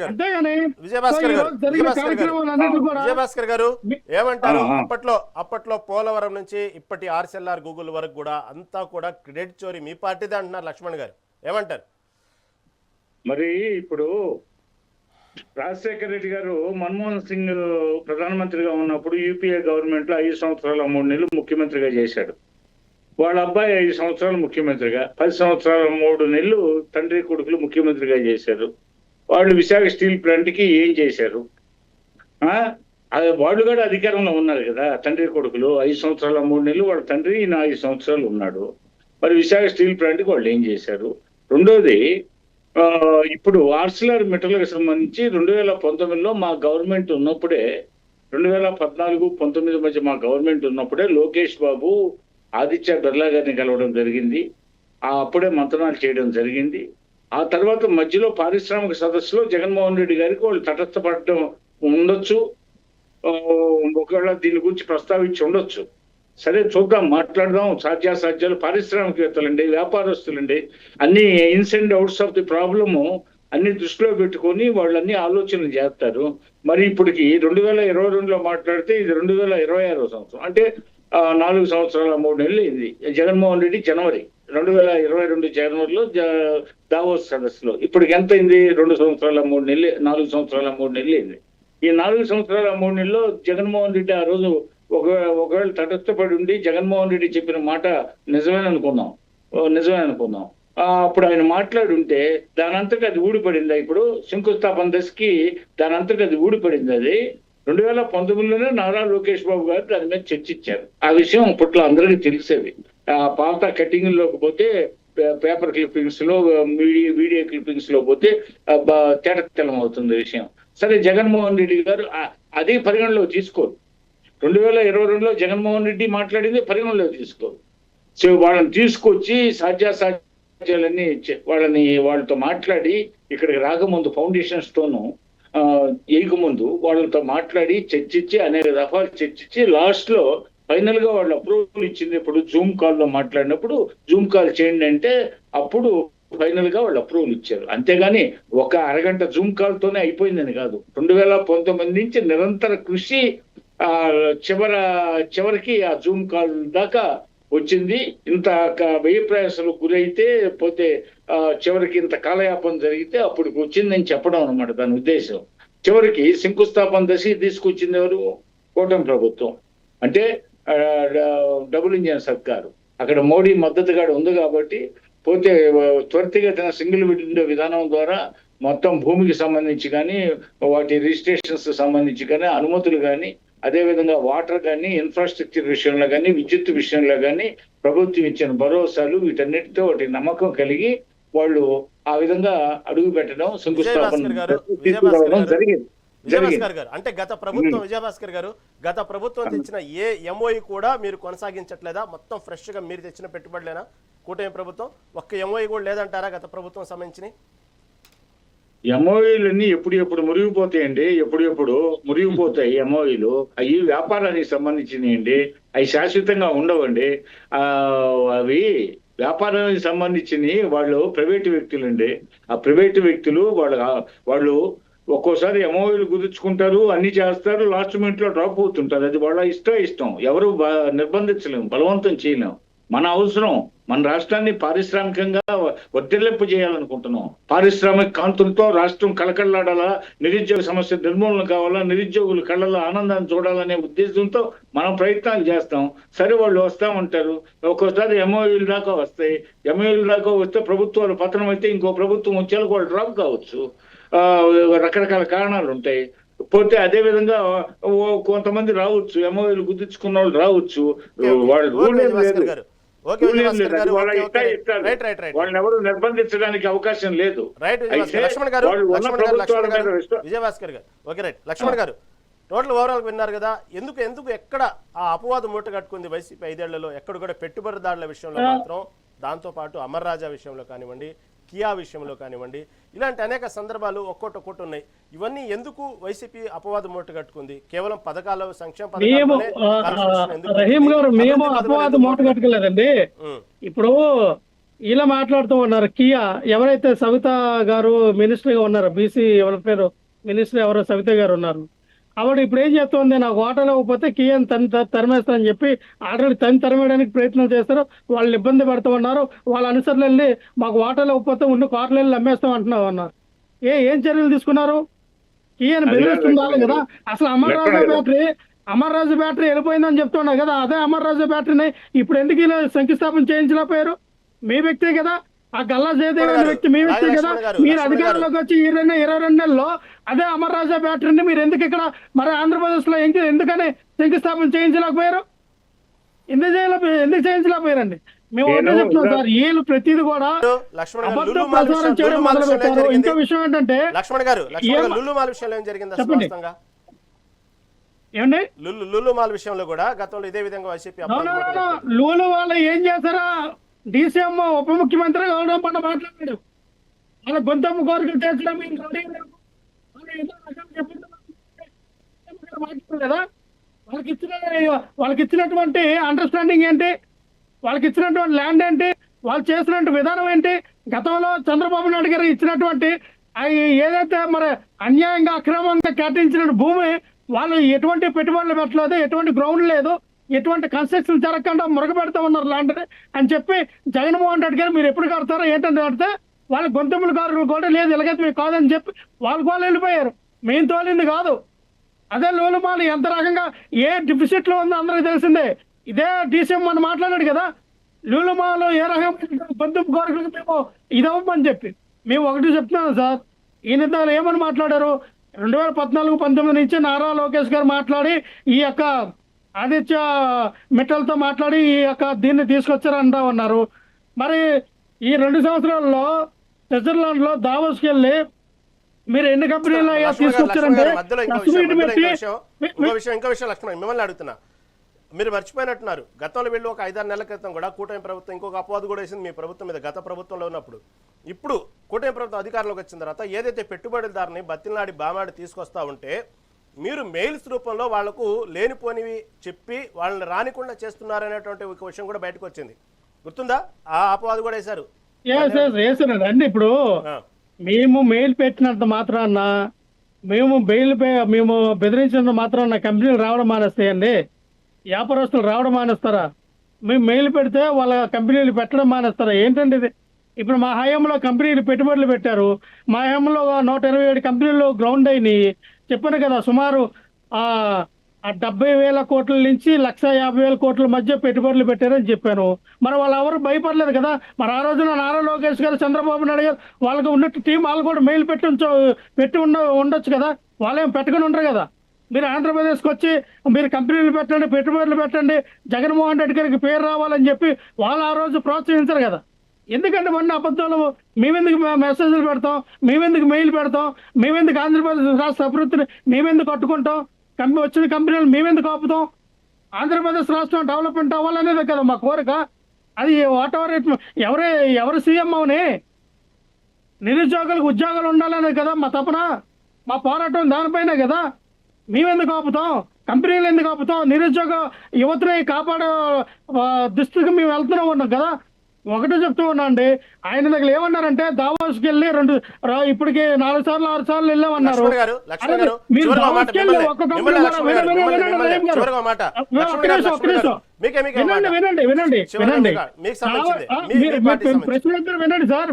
అంతేగాని విజయభాస్కర్ గారు ఏమంటారు? అప్పట్లో పోలవరం నుంచి ఇప్పటి ఆర్సెల్ఆర్ గూగుల్ వరకు కూడా అంతా కూడా క్రెడిట్ చోరీ మీ పార్టీదే అంటున్నారు లక్ష్మణ్ గారు, ఏమంటారు? మరి ఇప్పుడు రాజశేఖర రెడ్డి గారు మన్మోహన్ సింగ్ ప్రధానమంత్రిగా ఉన్నప్పుడు యూపీఏ గవర్నమెంట్ లో 5 సంవత్సరాల 3 నెలలు ముఖ్యమంత్రిగా చేశాడు. వాళ్ళ అబ్బాయి 5 సంవత్సరాలు ముఖ్యమంత్రిగా, 10 సంవత్సరాల 3 నెలలు తండ్రి కొడుకులు ముఖ్యమంత్రిగా చేశారు. వాళ్ళు విశాఖ స్టీల్ ప్లాంట్ కి ఏం చేశారు? వాళ్ళు కూడా అధికారంలో ఉన్నారు కదా, తండ్రి కొడుకులు 5 సంవత్సరాల 3 నెలలు వాళ్ళ తండ్రి 5 సంవత్సరాలు ఉన్నాడు. మరి విశాఖ స్టీల్ ప్లాంట్ కి వాళ్ళు ఏం చేశారు? రెండోది, ఇప్పుడు ఆర్సిలర్ మెటల్కి సంబంధించి 2019లో మా గవర్నమెంట్ ఉన్నప్పుడే, 2014-19 మధ్య మా గవర్నమెంట్ ఉన్నప్పుడే లోకేష్ బాబు ఆదిత్య బిర్లా గారిని కలవడం జరిగింది. అప్పుడే మంత్రాలు చేయడం జరిగింది. ఆ తర్వాత మధ్యలో పారిశ్రామిక సదస్సులో జగన్మోహన్ రెడ్డి గారికి వాళ్ళు తటస్థపడడం ఉండొచ్చు, ఒకవేళ దీని గురించి ప్రస్తావించి ఉండొచ్చు. సరే, చూద్దాం, మాట్లాడదాం. సాధ్యాసాధ్యాలు పారిశ్రామికవేత్తలండి, వ్యాపారస్తులండి, అన్ని ఇన్స్ and outs of the problem అన్ని దృష్టిలో పెట్టుకొని వాళ్ళు అన్ని ఆలోచనలు చేస్తారు. మరి ఇప్పటికి 2022లో మాట్లాడితే ఇది 2026వ సంవత్సరం, అంటే 4 సంవత్సరాల 3 నెలలు అయింది. జగన్మోహన్ రెడ్డి జనవరి 2022 జనవరిలో దావోస్ సదస్సులో. ఇప్పటికి ఎంత అయింది? 2 సంవత్సరాల 3 నెలలు, 4 సంవత్సరాల 3 నెలలు అయింది. ఈ 4 సంవత్సరాల 3 నెలల్లో జగన్మోహన్ రెడ్డి ఆ రోజు ఒకవేళ తటస్థపడి ఉండి జగన్మోహన్ రెడ్డి చెప్పిన మాట నిజమే అనుకుందాం. అప్పుడు ఆయన మాట్లాడుంటే దానంతటి అది ఊడిపడిందా? ఇప్పుడు శంకుస్థాపన దశకి దానంతటి అది ఊడిపడింది. అది 2019లోనే నారా లోకేష్ బాబు గారు దాని మీద చర్చించారు. ఆ విషయం అప్పట్లో అందరికీ తెలిసేది. ఆ పాత కటింగ్ లోకి పోతే, పేపర్ క్లిప్పింగ్స్ లో, వీడియో క్లిప్పింగ్స్ లో పోతే తేటతెల్లం అవుతుంది విషయం. సరే, జగన్మోహన్ రెడ్డి గారు అదే పరిగణలో తీసుకోరు. 2022లో జగన్మోహన్ రెడ్డి మాట్లాడింది పరిగణలో తీసుకోరు. సో వాళ్ళని తీసుకొచ్చి సాధ్యాసాధ్యాలన్నీ వాళ్ళతో మాట్లాడి, ఇక్కడికి రాకముందు ఫౌండేషన్ స్టోన్ వేయకముందు వాళ్ళతో మాట్లాడి చర్చించి, అనేక దఫాలు చర్చించి, లాస్ట్ లో ఫైనల్ గా వాళ్ళు అప్రూవల్ ఇచ్చింది. ఇప్పుడు జూమ్ కాల్ లో మాట్లాడినప్పుడు జూమ్ కాల్ చేయండి అంటే అప్పుడు ఫైనల్ గా వాళ్ళు అప్రూవల్ ఇచ్చారు. అంతేగాని ఒక అరగంట జూమ్ కాల్ తోనే అయిపోయిందని కాదు. 2019 నుంచి నిరంతర కృషి చివరికి ఆ జూమ్ కాల్ దాకా వచ్చింది. ఇంత వ్యయ ప్రయాసాలు గురైతే పోతే చివరికి ఇంత కాలయాపన జరిగితే అప్పుడు వచ్చిందని చెప్పడం అనమాట దాని ఉద్దేశం. చివరికి శంకుస్థాపన దశ తీసుకొచ్చింది ఎవరు? కూటమి ప్రభుత్వం. అంటే డబుల్ ఇంజన్ సర్కారు. అక్కడ మోడీ మద్దతుగా ఉంది కాబట్టి పోతే త్వరితగతిన సింగిల్ విండో విధానం ద్వారా మొత్తం భూమికి సంబంధించి కానీ, వాటి రిజిస్ట్రేషన్స్ సంబంధించి కానీ, అనుమతులు కానీ, అదేవిధంగా వాటర్ కానీ, ఇన్ఫ్రాస్ట్రక్చర్ విషయంలో కానీ, విద్యుత్ విషయంలో కానీ ప్రభుత్వం ఇచ్చిన భరోసాలు, వీటన్నిటితో వాటి నమ్మకం కలిగి వాళ్ళు ఆ విధంగా అడుగు పెట్టడం, శంకుస్థాపన జరిగింది. విజయభాస్కర్ గారు, అంటే గత ప్రభుత్వం, విజయభాస్కర్ గారు, గత ప్రభుత్వం తెచ్చిన ఏ ఎంఓఈ కూడా మీరు కొనసాగించట్లేదా? మొత్తం ఫ్రెష్ గా మీరు తెచ్చిన పెట్టుబడులేనా కూటమి ప్రభుత్వం? ఒక్క ఎంఓఈ కూడా లేదంటారా గత ప్రభుత్వం సంబంధించిన? ఎంఓఈలన్నీ ఎప్పుడు మురిగిపోతాయండి. ఎప్పుడు మురిగిపోతాయి ఎంఓఈలు. అవి వ్యాపారానికి సంబంధించినవి. అవి శాశ్వతంగా ఉండవండి. అవి వ్యాపారానికి సంబంధించినవి. వాళ్ళు ప్రైవేటు వ్యక్తులండి. ఆ ప్రైవేటు వ్యక్తులు వాళ్ళు ఒక్కోసారి ఎంఓఈలు కుదుర్చుకుంటారు, అన్ని చేస్తారు, లాస్ట్ మినిట్ లో డ్రాప్ అవుతుంటారు. అది వాళ్ళ ఇష్టం. ఎవరు నిర్బంధించలేము, బలవంతం చేయలేము. మన అవసరం, మన రాష్ట్రాన్ని పారిశ్రామికంగా వర్ధిల్లింపు చేయాలనుకుంటున్నాం. పారిశ్రామిక కాంతులతో రాష్ట్రం కళకళలాడాలా, నిరుద్యోగ సమస్య నిర్మూలన కావాలా, నిరుద్యోగుల కళ్ళలో ఆనందాన్ని చూడాలనే ఉద్దేశంతో మనం ప్రయత్నాలు చేస్తాం. సరే, వాళ్ళు వస్తామంటారు. ఒక్కోసారి ఎంఓఈల దాకా వస్తాయి. ఎంఓఈల దాకా వస్తే ప్రభుత్వాలు పతనం అయితే ఇంకో ప్రభుత్వం వచ్చేందుకు వాళ్ళు డ్రాప్ కావచ్చు. రకరకాల కారణాలు ఉంటాయి. పోతే అదే విధంగా కొంతమంది రావచ్చు, ఎంఓఈలు గుర్తించుకున్న వాళ్ళు రావచ్చు. వాళ్ళు వాళ్ళని ఎవరు నిర్బంధించడానికి అవకాశం లేదు. విజయభాస్కర్ గారు, ఓకే, రైట్. లక్ష్మణ్ గారు, టోటల్ ఓవరాల్ విన్నారు కదా. ఎందుకు ఎక్కడ ఆ అపవాదం మూట కట్టుకుంది వైసీపీ 5 ఏళ్లలో? ఎక్కడ కూడా పెట్టుబడిదారుల విషయంలో మాత్రం, దాంతో పాటు అమర్ రాజా విషయంలో కానివ్వండి, కియా విషయంలో కానివ్వండి, ఇలాంటి అనేక సందర్భాలు ఒక్కొక్కటి ఉన్నాయి. ఇవన్నీ ఎందుకు వైసీపీ అపవాదం మూట కట్టుకుంది? కేవలం పథకాలు, సంక్షేమ రహీం గారు, మేము అపవాదం మూట కట్టుకోలేదండి. ఇప్పుడు ఇలా మాట్లాడుతూ ఉన్నారు. కియా ఎవరైతే సవిత గారు మినిస్టర్ గా ఉన్నారో, బీసీ ఎవరి పేరు మినిస్టర్ ఎవరో సవిత గారు ఉన్నారు, ఆవిడ ఇప్పుడు ఏం చేస్తుంది, నాకు ఓటర్ ఇవ్వకపోతే కియాని తరిమేస్తానని చెప్పి ఆల్రెడీ తరిమేయడానికి ప్రయత్నం చేస్తారు. వాళ్ళు ఇబ్బంది పెడుతూ ఉన్నారు. వాళ్ళ అనుసరులు వెళ్ళి మాకు ఓటర్ ఇవ్వకపోతే ఉన్న కోటలు వెళ్ళి అమ్మేస్తాం అంటున్నావు అన్నారు. ఏం చర్యలు తీసుకున్నారు? కియాని బెదిరిస్తుండాలి కదా. అసలు అమర్ రాజు బ్యాటరీ వెళ్ళిపోయిందని చెప్తున్నారు కదా. అదే అమర్ రాజు బ్యాటరీని ఇప్పుడు ఎందుకు ఇలా శంకుస్థాపన చేయించలేకపోయారు? మీ వ్యక్తే కదా, ఆ గల్లా జయదేవ్ అనే వ్యక్తి మీ వ్యక్తి కదా. మీరు అధికారంలోకి వచ్చి 22 నెలల్లో అదే అమర్ రాజా బ్యాటరీని మీరు ఎందుకు ఇక్కడ మరి ఆంధ్రప్రదేశ్ లో ఎందుకని శంకుస్థాపన చేయించలేకపోయారు? ఎందుకు చేయించలేకపోయారండి? మేము ఒకటే చెప్తున్నాం సార్, వీళ్ళు ప్రతిది కూడా అబద్ధం ప్రచారం చేయడం మొదలు పెట్టారు. ఇంకో విషయం ఏంటంటే, చెప్పండి ఏమండి, లులు మాల్ విషయంలో కూడా గతంలో ఇదే విధంగా వైసీపీ లూలు వాళ్ళు ఏం చేస్తారా? డీసీఎం ఉప ముఖ్యమంత్రిగా ఉండడం పట్ల మాట్లాడాడు. వాళ్ళ గొంతమ్మ కోరికలు తీర్చడం కదా. వాళ్ళకి ఇచ్చినటువంటి అండర్స్టాండింగ్ ఏంటి? వాళ్ళకి ఇచ్చినటువంటి ల్యాండ్ ఏంటి? వాళ్ళు చేసినటువంటి విధానం ఏంటి? గతంలో చంద్రబాబు నాయుడు గారు ఇచ్చినటువంటి ఏదైతే మరి అన్యాయంగా అక్రమంగా కేటాయించిన భూమి వాళ్ళు ఎటువంటి పెట్టుబడులు పెట్టలేదు, ఎటువంటి గ్రౌండ్ లేదు. ఎటువంటి కన్స్ట్రక్షన్ జరగకుండా మురగబెడతా ఉన్నారు ల్యాండ్ అని చెప్పి జగన్మోహన్ రెడ్డి గారు మీరు ఎప్పుడు కడతారో ఏంటంటే అడితే వాళ్ళ గొంతెమ్మల కారులు కూడా లేదు ఇలాగైతే మీకు కాదని చెప్పి వాళ్ళు వెళ్ళిపోయారు. మేము తోలింది కాదు. అదే లోలుమాలు ఎంత రకంగా ఏ డిఫిసిట్లో ఉందో అందరికీ తెలిసిందే. ఇదే డీసీఎం మనం మాట్లాడాడు కదా, లూలుమాలో ఏ రకమైన గొంతెమ్మ కోరికలకు మేము ఇదవ్వమని చెప్పి. మేము ఒకటి చెప్తున్నాను సార్, ఈ నిర్ణయాలు ఏమని మాట్లాడారు, 2014-19 నుంచి నారా లోకేష్ గారు మాట్లాడి ఈ యొక్క ఆదిత్య మిట్టల్తో మాట్లాడి ఈ యొక్క దీన్ని తీసుకొచ్చారంటా ఉన్నారు. మరి ఈ 2 సంవత్సరాల్లో స్విట్జర్లాండ్ లో దావోస్కి వెళ్ళి మీరు ఎన్ని కంపెనీలు తీసుకొచ్చారంటే ఇంకో విషయం లక్ష్మణ్ మిమ్మల్ని అడుగుతున్నా, మీరు మర్చిపోయినట్టున్నారు గతంలో వెళ్ళి ఒక 5-6 నెలల క్రితం కూడా కూటమి ప్రభుత్వం ఇంకొక అపవాదు కూడా వేసింది మీ ప్రభుత్వం మీద. గత ప్రభుత్వంలో ఉన్నప్పుడు ఇప్పుడు కూటమి ప్రభుత్వం అధికారంలోకి వచ్చిన తర్వాత ఏదైతే పెట్టుబడిదారుని బతిలాడి బామాడి తీసుకొస్తా ఉంటే మీరు మెయిల్స్ రూపంలో వాళ్లకు లేనిపోనివి చెప్పి వాళ్ళని రానికుండా చేస్తున్నారనేటువంటి ఒక విషయం కూడా బయటకు వచ్చింది, గుర్తుందా? ఆ అపవాదు కూడా వేశారు. వేసారండి. ఇప్పుడు మేము మెయిల్ పెట్టినంత మాత్రాన మేము బెదిరించినంత మాత్రాన కంపెనీలు రావడం మానేస్తాయండి, వ్యాపారస్తులు రావడం మానేస్తారా? మేము మెయిల్ పెడితే వాళ్ళ కంపెనీలు పెట్టడం మానేస్తారా? ఏంటండి ఇది? ఇప్పుడు మా హయాంలో కంపెనీలు పెట్టుబడులు పెట్టారు, మా హయాంలో 127 కంపెనీలు గ్రౌండ్ అయినాయి. చెప్పాను కదా, సుమారు 70,000 కోట్ల నుంచి 150,000 కోట్ల మధ్య పెట్టుబడులు పెట్టారని చెప్పాను. మరి వాళ్ళు ఎవరు భయపడలేదు కదా. మరి ఆ రోజున నారా లోకేష్ గారు, చంద్రబాబు నాయుడు గారు వాళ్ళకి ఉన్నట్టు టీం వాళ్ళు కూడా మెయిల్ పెట్టి ఉండొచ్చు కదా, వాళ్ళేం పెట్టుకుని ఉండరు కదా. మీరు ఆంధ్రప్రదేశ్కి వచ్చి మీరు కంపెనీలు పెట్టండి, పెట్టుబడులు పెట్టండి, జగన్మోహన్ రెడ్డి గారికి పేరు రావాలని చెప్పి వాళ్ళు ఆ రోజు ప్రోత్సహించారు కదా. ఎందుకంటే మొన్న అబద్ధాలు మేమెందుకు మెసేజ్లు పెడతాం, మేమెందుకు మెయిల్ పెడతాం, మేమెందుకు ఆంధ్రప్రదేశ్ రాష్ట్ర అభివృద్ధిని మేమెందుకు కట్టుకుంటాం, వచ్చిన కంపెనీలు మేమెందుకు ఆపుతాం? ఆంధ్రప్రదేశ్ రాష్ట్రం డెవలప్మెంట్ అవ్వాలనేదే కదా మా కోరిక. అది వాట్ ఎవర్ ఎవరు సీఎం అవని నిరుద్యోగులకు ఉద్యోగాలు ఉండాలనే కదా మా తపన, మా పోరాటం దానిపైనే కదా. మేమెందుకు ఆపుతాం, కంపెనీలు ఎందుకు ఆపుతాం? నిరుద్యోగ యువతని కాపాడే దృష్టికి మేము వెళ్తూనే ఉన్నాం కదా. ఒకటే చెప్తూ ఉన్నా అండి, ఆయన దగ్గర ఏమన్నారంటే దావోస్కి వెళ్ళి ఇప్పటికి 4 సార్లు 6 సార్లు వెళ్ళామన్నారు. మీరు దావోస్కి వెళ్ళి ఒక్క కంపెనీ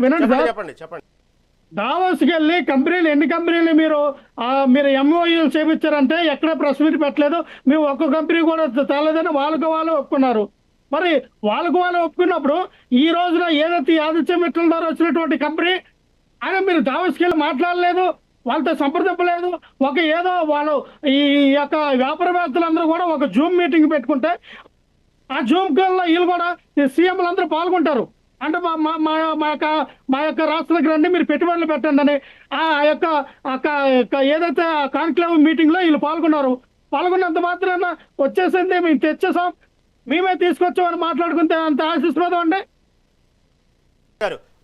వినండి సార్, దావోస్కి వెళ్ళి కంపెనీలు ఎన్ని కంపెనీలు మీరు ఎంఓయూలు చేపించారంటే ఎక్కడ ప్రెస్ మీట్ పెట్టలేదు, మేము ఒక్క కంపెనీ కూడా తేలేదని వాళ్ళకు వాళ్ళు ఒప్పుకున్నారు. మరి వాళ్ళకు వాళ్ళు ఒప్పుకున్నప్పుడు ఈ రోజున ఏదైతే ఆదిత్య మిట్టల్ ద్వారా వచ్చినటువంటి కంపెనీ ఆయన మీరు దావోస్కి వెళ్ళి మాట్లాడలేదు, వాళ్ళతో సంప్రదింపలేదు. ఏదో వాళ్ళు ఈ యొక్క వ్యాపారవేత్తలందరూ కూడా ఒక జూమ్ మీటింగ్ పెట్టుకుంటే ఆ జూమ్ కాల్లో వీళ్ళు కూడా సీఎంలు అందరూ పాల్గొంటారు. అంటే మా యొక్క రాష్ట్రానికి రండి, మీరు పెట్టుబడులు పెట్టండి అని ఆ యొక్క ఏదైతే కాన్క్లేవ్ మీటింగ్ లో వీళ్ళు పాల్గొన్నంత మాత్రాన వచ్చేసింది మేము తెచ్చేసాం, మేమే తీసుకొచ్చామని మాట్లాడుకుంటే అంత ఆశిస్తున్నదో అండి.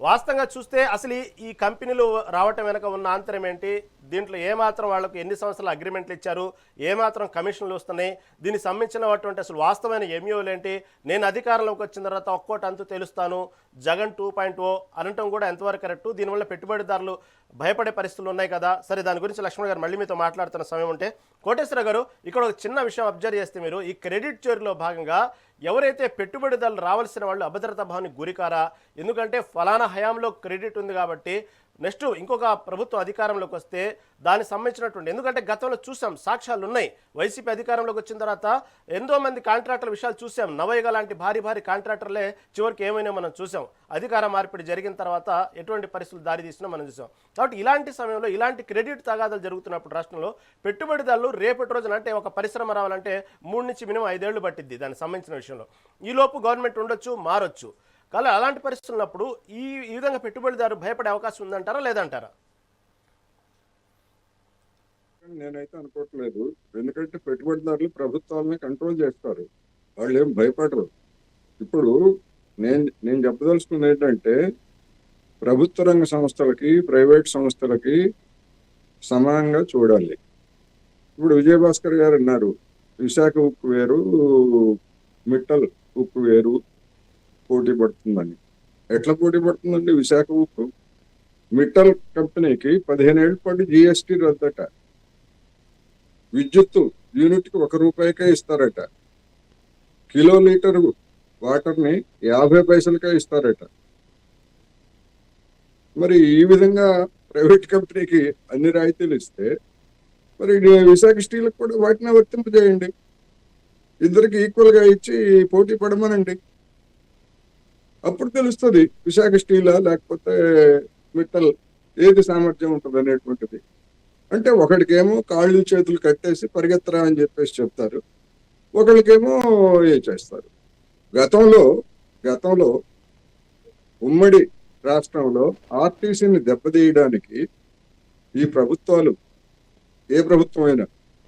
వాస్తవంగా చూస్తే అసలు ఈ కంపెనీలు రావటం వెనక ఉన్న ఆంతర్యం ఏంటి, దీంట్లో ఏమాత్రం వాళ్ళకు ఎన్ని సంవత్సరాల అగ్రిమెంట్లు ఇచ్చారు, ఏమాత్రం కమిషన్లు వస్తున్నాయి, దీనికి సంబంధించినటువంటి అసలు వాస్తవమైన ఎంయూలు ఏంటి, నేను అధికారంలోకి వచ్చిన తర్వాత ఒక్కోటి అంతు తెలుస్తాను, జగన్ 2.0 అనటం కూడా ఎంతవరకు కరెక్టు, దీనివల్ల పెట్టుబడిదారులు భయపడే పరిస్థితులు ఉన్నాయి కదా. సరే, దాని గురించి లక్ష్మణ్ గారు మళ్ళీ మీతో మాట్లాడుతున్న సమయం ఉంటే, కోటేశ్వర గారు ఇక్కడ ఒక చిన్న విషయం అబ్జర్వ్ చేస్తే మీరు ఈ క్రెడిట్ చోరీలో భాగంగా ఎవరైతే పెట్టుబడిదారులు రావాల్సిన వాళ్ళు అభద్రతా భావానికి గురికారా? ఎందుకంటే ఫలానా హయాంలో క్రెడిట్ ఉంది కాబట్టి నెక్స్ట్ ఇంకొక ప్రభుత్వం అధికారంలోకి వస్తే దానికి సంబంధించినటువంటి, ఎందుకంటే గతంలో చూసాం, సాక్ష్యాలు ఉన్నాయి. వైసీపీ అధికారంలోకి వచ్చిన తర్వాత ఎంతో మంది కాంట్రాక్టర్ల విషయాలు చూసాం. నవయుగ లాంటి భారీ కాంట్రాక్టర్లే చివరికి ఏమైనా మనం చూసాం. అధికార మార్పిడి జరిగిన తర్వాత ఎటువంటి పరిస్థితులు దారి తీసినా మనం చూసాం. కాబట్టి ఇలాంటి సమయంలో ఇలాంటి క్రెడిట్ తగాదాలు జరుగుతున్నప్పుడు రాష్ట్రంలో పెట్టుబడిదారులు రేపటి రోజున అంటే ఒక పరిశ్రమ రావాలంటే 3 నుంచి మినిమం 5 ఏళ్లు పట్టిద్ది దానికి సంబంధించిన విషయంలో. ఈలోపు గవర్నమెంట్ ఉండొచ్చు, మారొచ్చు. కానీ అలాంటి పరిస్థితులు ఉన్నప్పుడు ఈ విధంగా పెట్టుబడిదారు భయపడే అవకాశం ఉందంటారా లేదంటారా? నేనైతే అనుకోవట్లేదు. ఎందుకంటే పెట్టుబడిదారులు ప్రభుత్వాలని కంట్రోల్ చేస్తారు, వాళ్ళు ఏం భయపడరు. ఇప్పుడు నేను చెప్పదలుచుకుంది ఏంటంటే ప్రభుత్వ రంగ సంస్థలకి ప్రైవేట్ సంస్థలకి సమానంగా చూడాలి. ఇప్పుడు విజయభాస్కర్ గారు అన్నారు విశాఖ ఉక్కు వేరు, మిట్టల్ ఉక్కు వేరు పోటీ పడుతుందని. ఎట్లా పోటీ పడుతుందండి? విశాఖ ఉక్కు మిట్టల్ కంపెనీకి 15 ఏళ్ల పాటు జిఎస్టీ రద్దట, విద్యుత్తు యూనిట్కి ₹1 ఇస్తారట. కిలో లీటర్ వాటర్ని 50 పైసలకే ఇస్తారట. మరి ఈ విధంగా ప్రైవేట్ కంపెనీకి అన్ని రాయితీలు ఇస్తే మరి విశాఖ స్టీల్కి కూడా వాటిని వర్తింపజేయండి. ఇద్దరికి ఈక్వల్గా ఇచ్చి పోటీ పడమనండి. అప్పుడు తెలుస్తుంది విశాఖ స్టీలా లేకపోతే మిట్టల్ ఏది సామర్థ్యం ఉంటుంది అనేటువంటిది. అంటే ఒకడికేమో కాళ్ళు చేతులు కట్టేసి పరిగెత్తరా అని చెప్పేసి చెప్తారు, ఒకరికేమో ఏ చేస్తారు. గతంలో ఉమ్మడి రాష్ట్రంలో ఆర్టీసీని దెబ్బతీయడానికి ఈ ప్రభుత్వాలు, ఏ ప్రభుత్వం అయినా,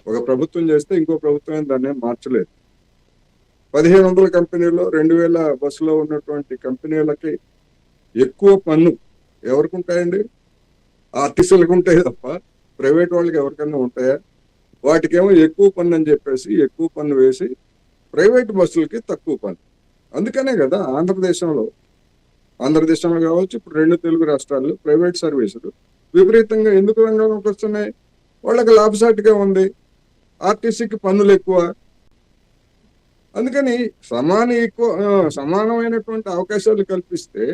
ఒక ప్రభుత్వం చేస్తే ఇంకో ప్రభుత్వం అయినా దాన్ని మార్చలేదు. 1500 కంపెనీలో 2000 బస్సులో ఉన్నటువంటి కంపెనీలకి ఎక్కువ పన్ను ఎవరికి ఉంటాయండి? ఆర్టీసీలకు ఉంటాయి తప్ప ప్రైవేట్ వాళ్ళకి ఎవరికైనా ఉంటాయా? వాటికేమో ఎక్కువ పన్ను అని చెప్పేసి ఎక్కువ పన్ను వేసి ప్రైవేట్ బస్సులకి తక్కువ పన్ను. అందుకనే కదా ఆంధ్రదేశంలో కావచ్చు, ఇప్పుడు 2 తెలుగు రాష్ట్రాల్లో ప్రైవేట్ సర్వీసులు విపరీతంగా ఎందుకు రంగంలోకి వస్తున్నాయి? వాళ్ళకి లాభసాటిగా ఉంది, ఆర్టీసీకి పన్నులు ఎక్కువ. అందుకని సమానమైనటువంటి అవకాశాలు కల్పిస్తే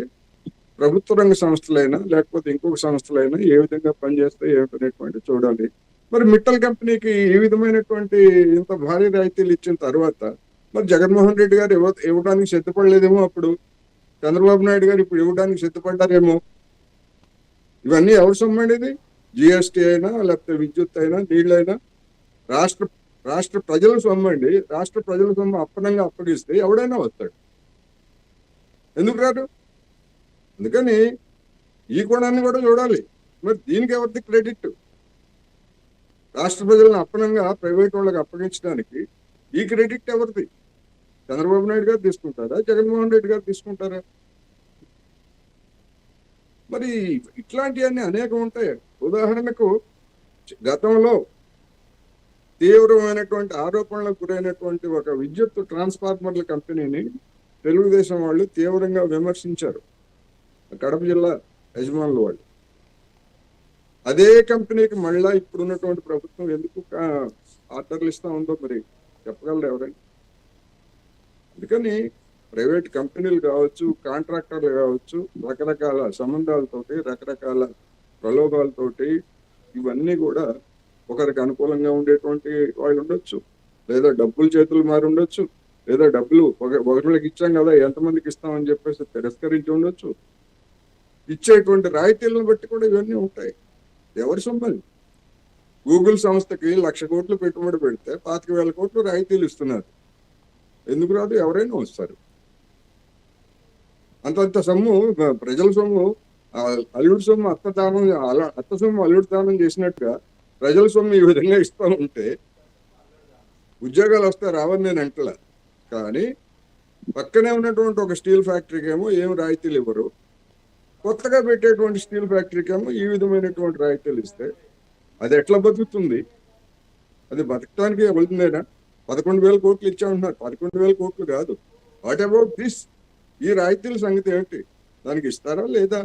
ప్రభుత్వ రంగ సంస్థలైనా లేకపోతే ఇంకొక సంస్థలైనా ఏ విధంగా పనిచేస్తాయి ఏమిటనేటువంటి చూడాలి. మరి మిట్టల్ కంపెనీకి ఈ విధమైనటువంటి ఇంత భారీ రాయితీలు ఇచ్చిన తర్వాత మరి జగన్మోహన్ రెడ్డి గారు ఇవ్వడానికి సిద్ధపడలేదేమో, అప్పుడు చంద్రబాబు నాయుడు గారు ఇప్పుడు ఇవ్వడానికి సిద్ధపడ్డారేమో. ఇవన్నీ ఎవరు సొమ్మనేది? జిఎస్టీ అయినా లేకపోతే విద్యుత్ అయినా నీళ్ళైనా రాష్ట్ర ప్రజల సొమ్ము అండి. రాష్ట్ర ప్రజల సొమ్ము అప్పనంగా అప్పగిస్తే ఎవడైనా వస్తాడు, ఎందుకు రాడు? అందుకని ఈ కోణాన్ని కూడా చూడాలి. మరి దీనికి ఎవరిది క్రెడిట్? రాష్ట్ర ప్రజలను అప్పనంగా ప్రైవేట్ వాళ్ళకి అప్పగించడానికి ఈ క్రెడిట్ ఎవరిది? చంద్రబాబు నాయుడు గారు తీసుకుంటారా, జగన్మోహన్ రెడ్డి గారు తీసుకుంటారా? మరి ఇట్లాంటివన్నీ అనేకం ఉంటాయి. ఉదాహరణకు గతంలో తీవ్రమైనటువంటి ఆరోపణలకు గురైనటువంటి ఒక విద్యుత్ ట్రాన్స్ఫార్మర్ల కంపెనీని తెలుగుదేశం వాళ్ళు తీవ్రంగా విమర్శించారు, కడప జిల్లా యజమానులు వాళ్ళు. అదే కంపెనీకి మళ్ళా ఇప్పుడు ఉన్నటువంటి ప్రభుత్వం ఎందుకు ఆర్డర్లు ఇస్తా ఉందో మరి చెప్పగలరు ఎవరైనా? అందుకని ప్రైవేట్ కంపెనీలు కావచ్చు, కాంట్రాక్టర్లు కావచ్చు, రకరకాల సంబంధాలతోటి, రకరకాల ప్రలోభాలతోటి ఇవన్నీ కూడా ఒకరికి అనుకూలంగా ఉండేటువంటి వాళ్ళు ఉండొచ్చు, లేదా డబ్బులు చేతులు మారి ఉండొచ్చు, లేదా డబ్బులు ఒకరికి ఇచ్చాం కదా ఎంతమందికి ఇస్తామని చెప్పేసి తిరస్కరించి ఉండొచ్చు. ఇచ్చేటువంటి రాయితీలను బట్టి కూడా ఇవన్నీ ఉంటాయి. ఎవరి సొమ్మది? గూగుల్ సంస్థకి 1,00,000 కోట్లు పెట్టుబడి పెడితే 25,000 కోట్లు రాయితీలు ఇస్తున్నారు. ఎందుకు రాదు? ఎవరైనా వస్తారు. అంత సొమ్ము, ప్రజల సొమ్ము, అల్లుడి సొమ్ము అత్త సొమ్ము అల్లుడి దానం చేసినట్టుగా ప్రజల సొమ్ము ఈ విధంగా ఇస్తూ ఉంటే ఉద్యోగాలు వస్తే రావని నేను అంటలా. కానీ పక్కనే ఉన్నటువంటి ఒక స్టీల్ ఫ్యాక్టరీకి ఏమో ఏం రాయితీలు ఇవ్వరు, కొత్తగా పెట్టేటువంటి స్టీల్ ఫ్యాక్టరీకి ఏమో ఈ విధమైనటువంటి రాయితీలు ఇస్తే అది ఎట్లా బతుకుతుంది? అది బతకడానికి వెళ్తుందేనా? 11,000 కోట్లు ఇచ్చామంటున్నారు. 11,000 కోట్లు కాదు. What about this? ఈ రాయితీల సంగతి ఏంటి? దానికి ఇస్తారా లేదా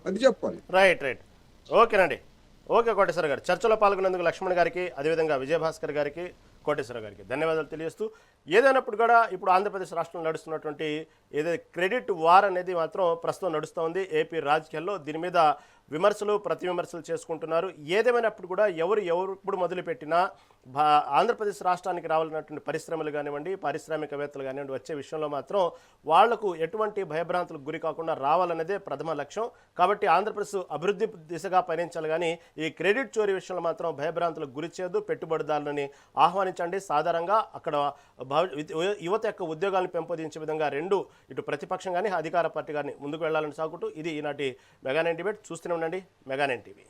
అది చెప్పాలి. రైట్. ఓకేనండి. ఓకే కోటేశ్వర గారు, చర్చలో పాల్గొన్నందుకు లక్ష్మణ్ గారికి, అదేవిధంగా విజయభాస్కర్ గారికి, కోటేశ్వర గారికి ధన్యవాదాలు తెలియజేస్తూ, ఏదైనప్పుడు కూడా ఇప్పుడు ఆంధ్రప్రదేశ్ రాష్ట్రంలో నడుస్తున్నటువంటి ఏదైతే క్రెడిట్ వార్ అనేది మాత్రం ప్రస్తుతం నడుస్తూ ఉంది ఏపీ రాజకీయాల్లో. దీని మీద విమర్శలు ప్రతి విమర్శలు చేసుకుంటున్నారు. ఏదేమైనప్పుడు కూడా ఎవరు ఇప్పుడు మొదలుపెట్టినా ఆంధ్రప్రదేశ్ రాష్ట్రానికి రావాలన్నటువంటి పరిశ్రమలు కానివ్వండి, పారిశ్రామికవేత్తలు కానివ్వండి, వచ్చే విషయంలో మాత్రం వాళ్లకు ఎటువంటి భయభ్రాంతులకు గురి కాకుండా రావాలనేదే ప్రథమ లక్ష్యం. కాబట్టి ఆంధ్రప్రదేశ్ అభివృద్ధి దిశగా పయనించాలి, కానీ ఈ క్రెడిట్ చోరీ విషయంలో మాత్రం భయభ్రాంతులకు గురి చేయదు. పెట్టుబడిదారులని ఆహ్వానించండి. సాధారణంగా అక్కడ యువత యొక్క ఉద్యోగాలను పెంపొందించే విధంగా ఇటు ప్రతిపక్షం కానీ అధికార పార్టీ కానీ ముందుకు వెళ్లాలని సాగుతూ ఇది ఈనాటి మెగా నైన్ డిబేట్. చూస్తూనే ఉండండి మెగా నైన్ టీవీ.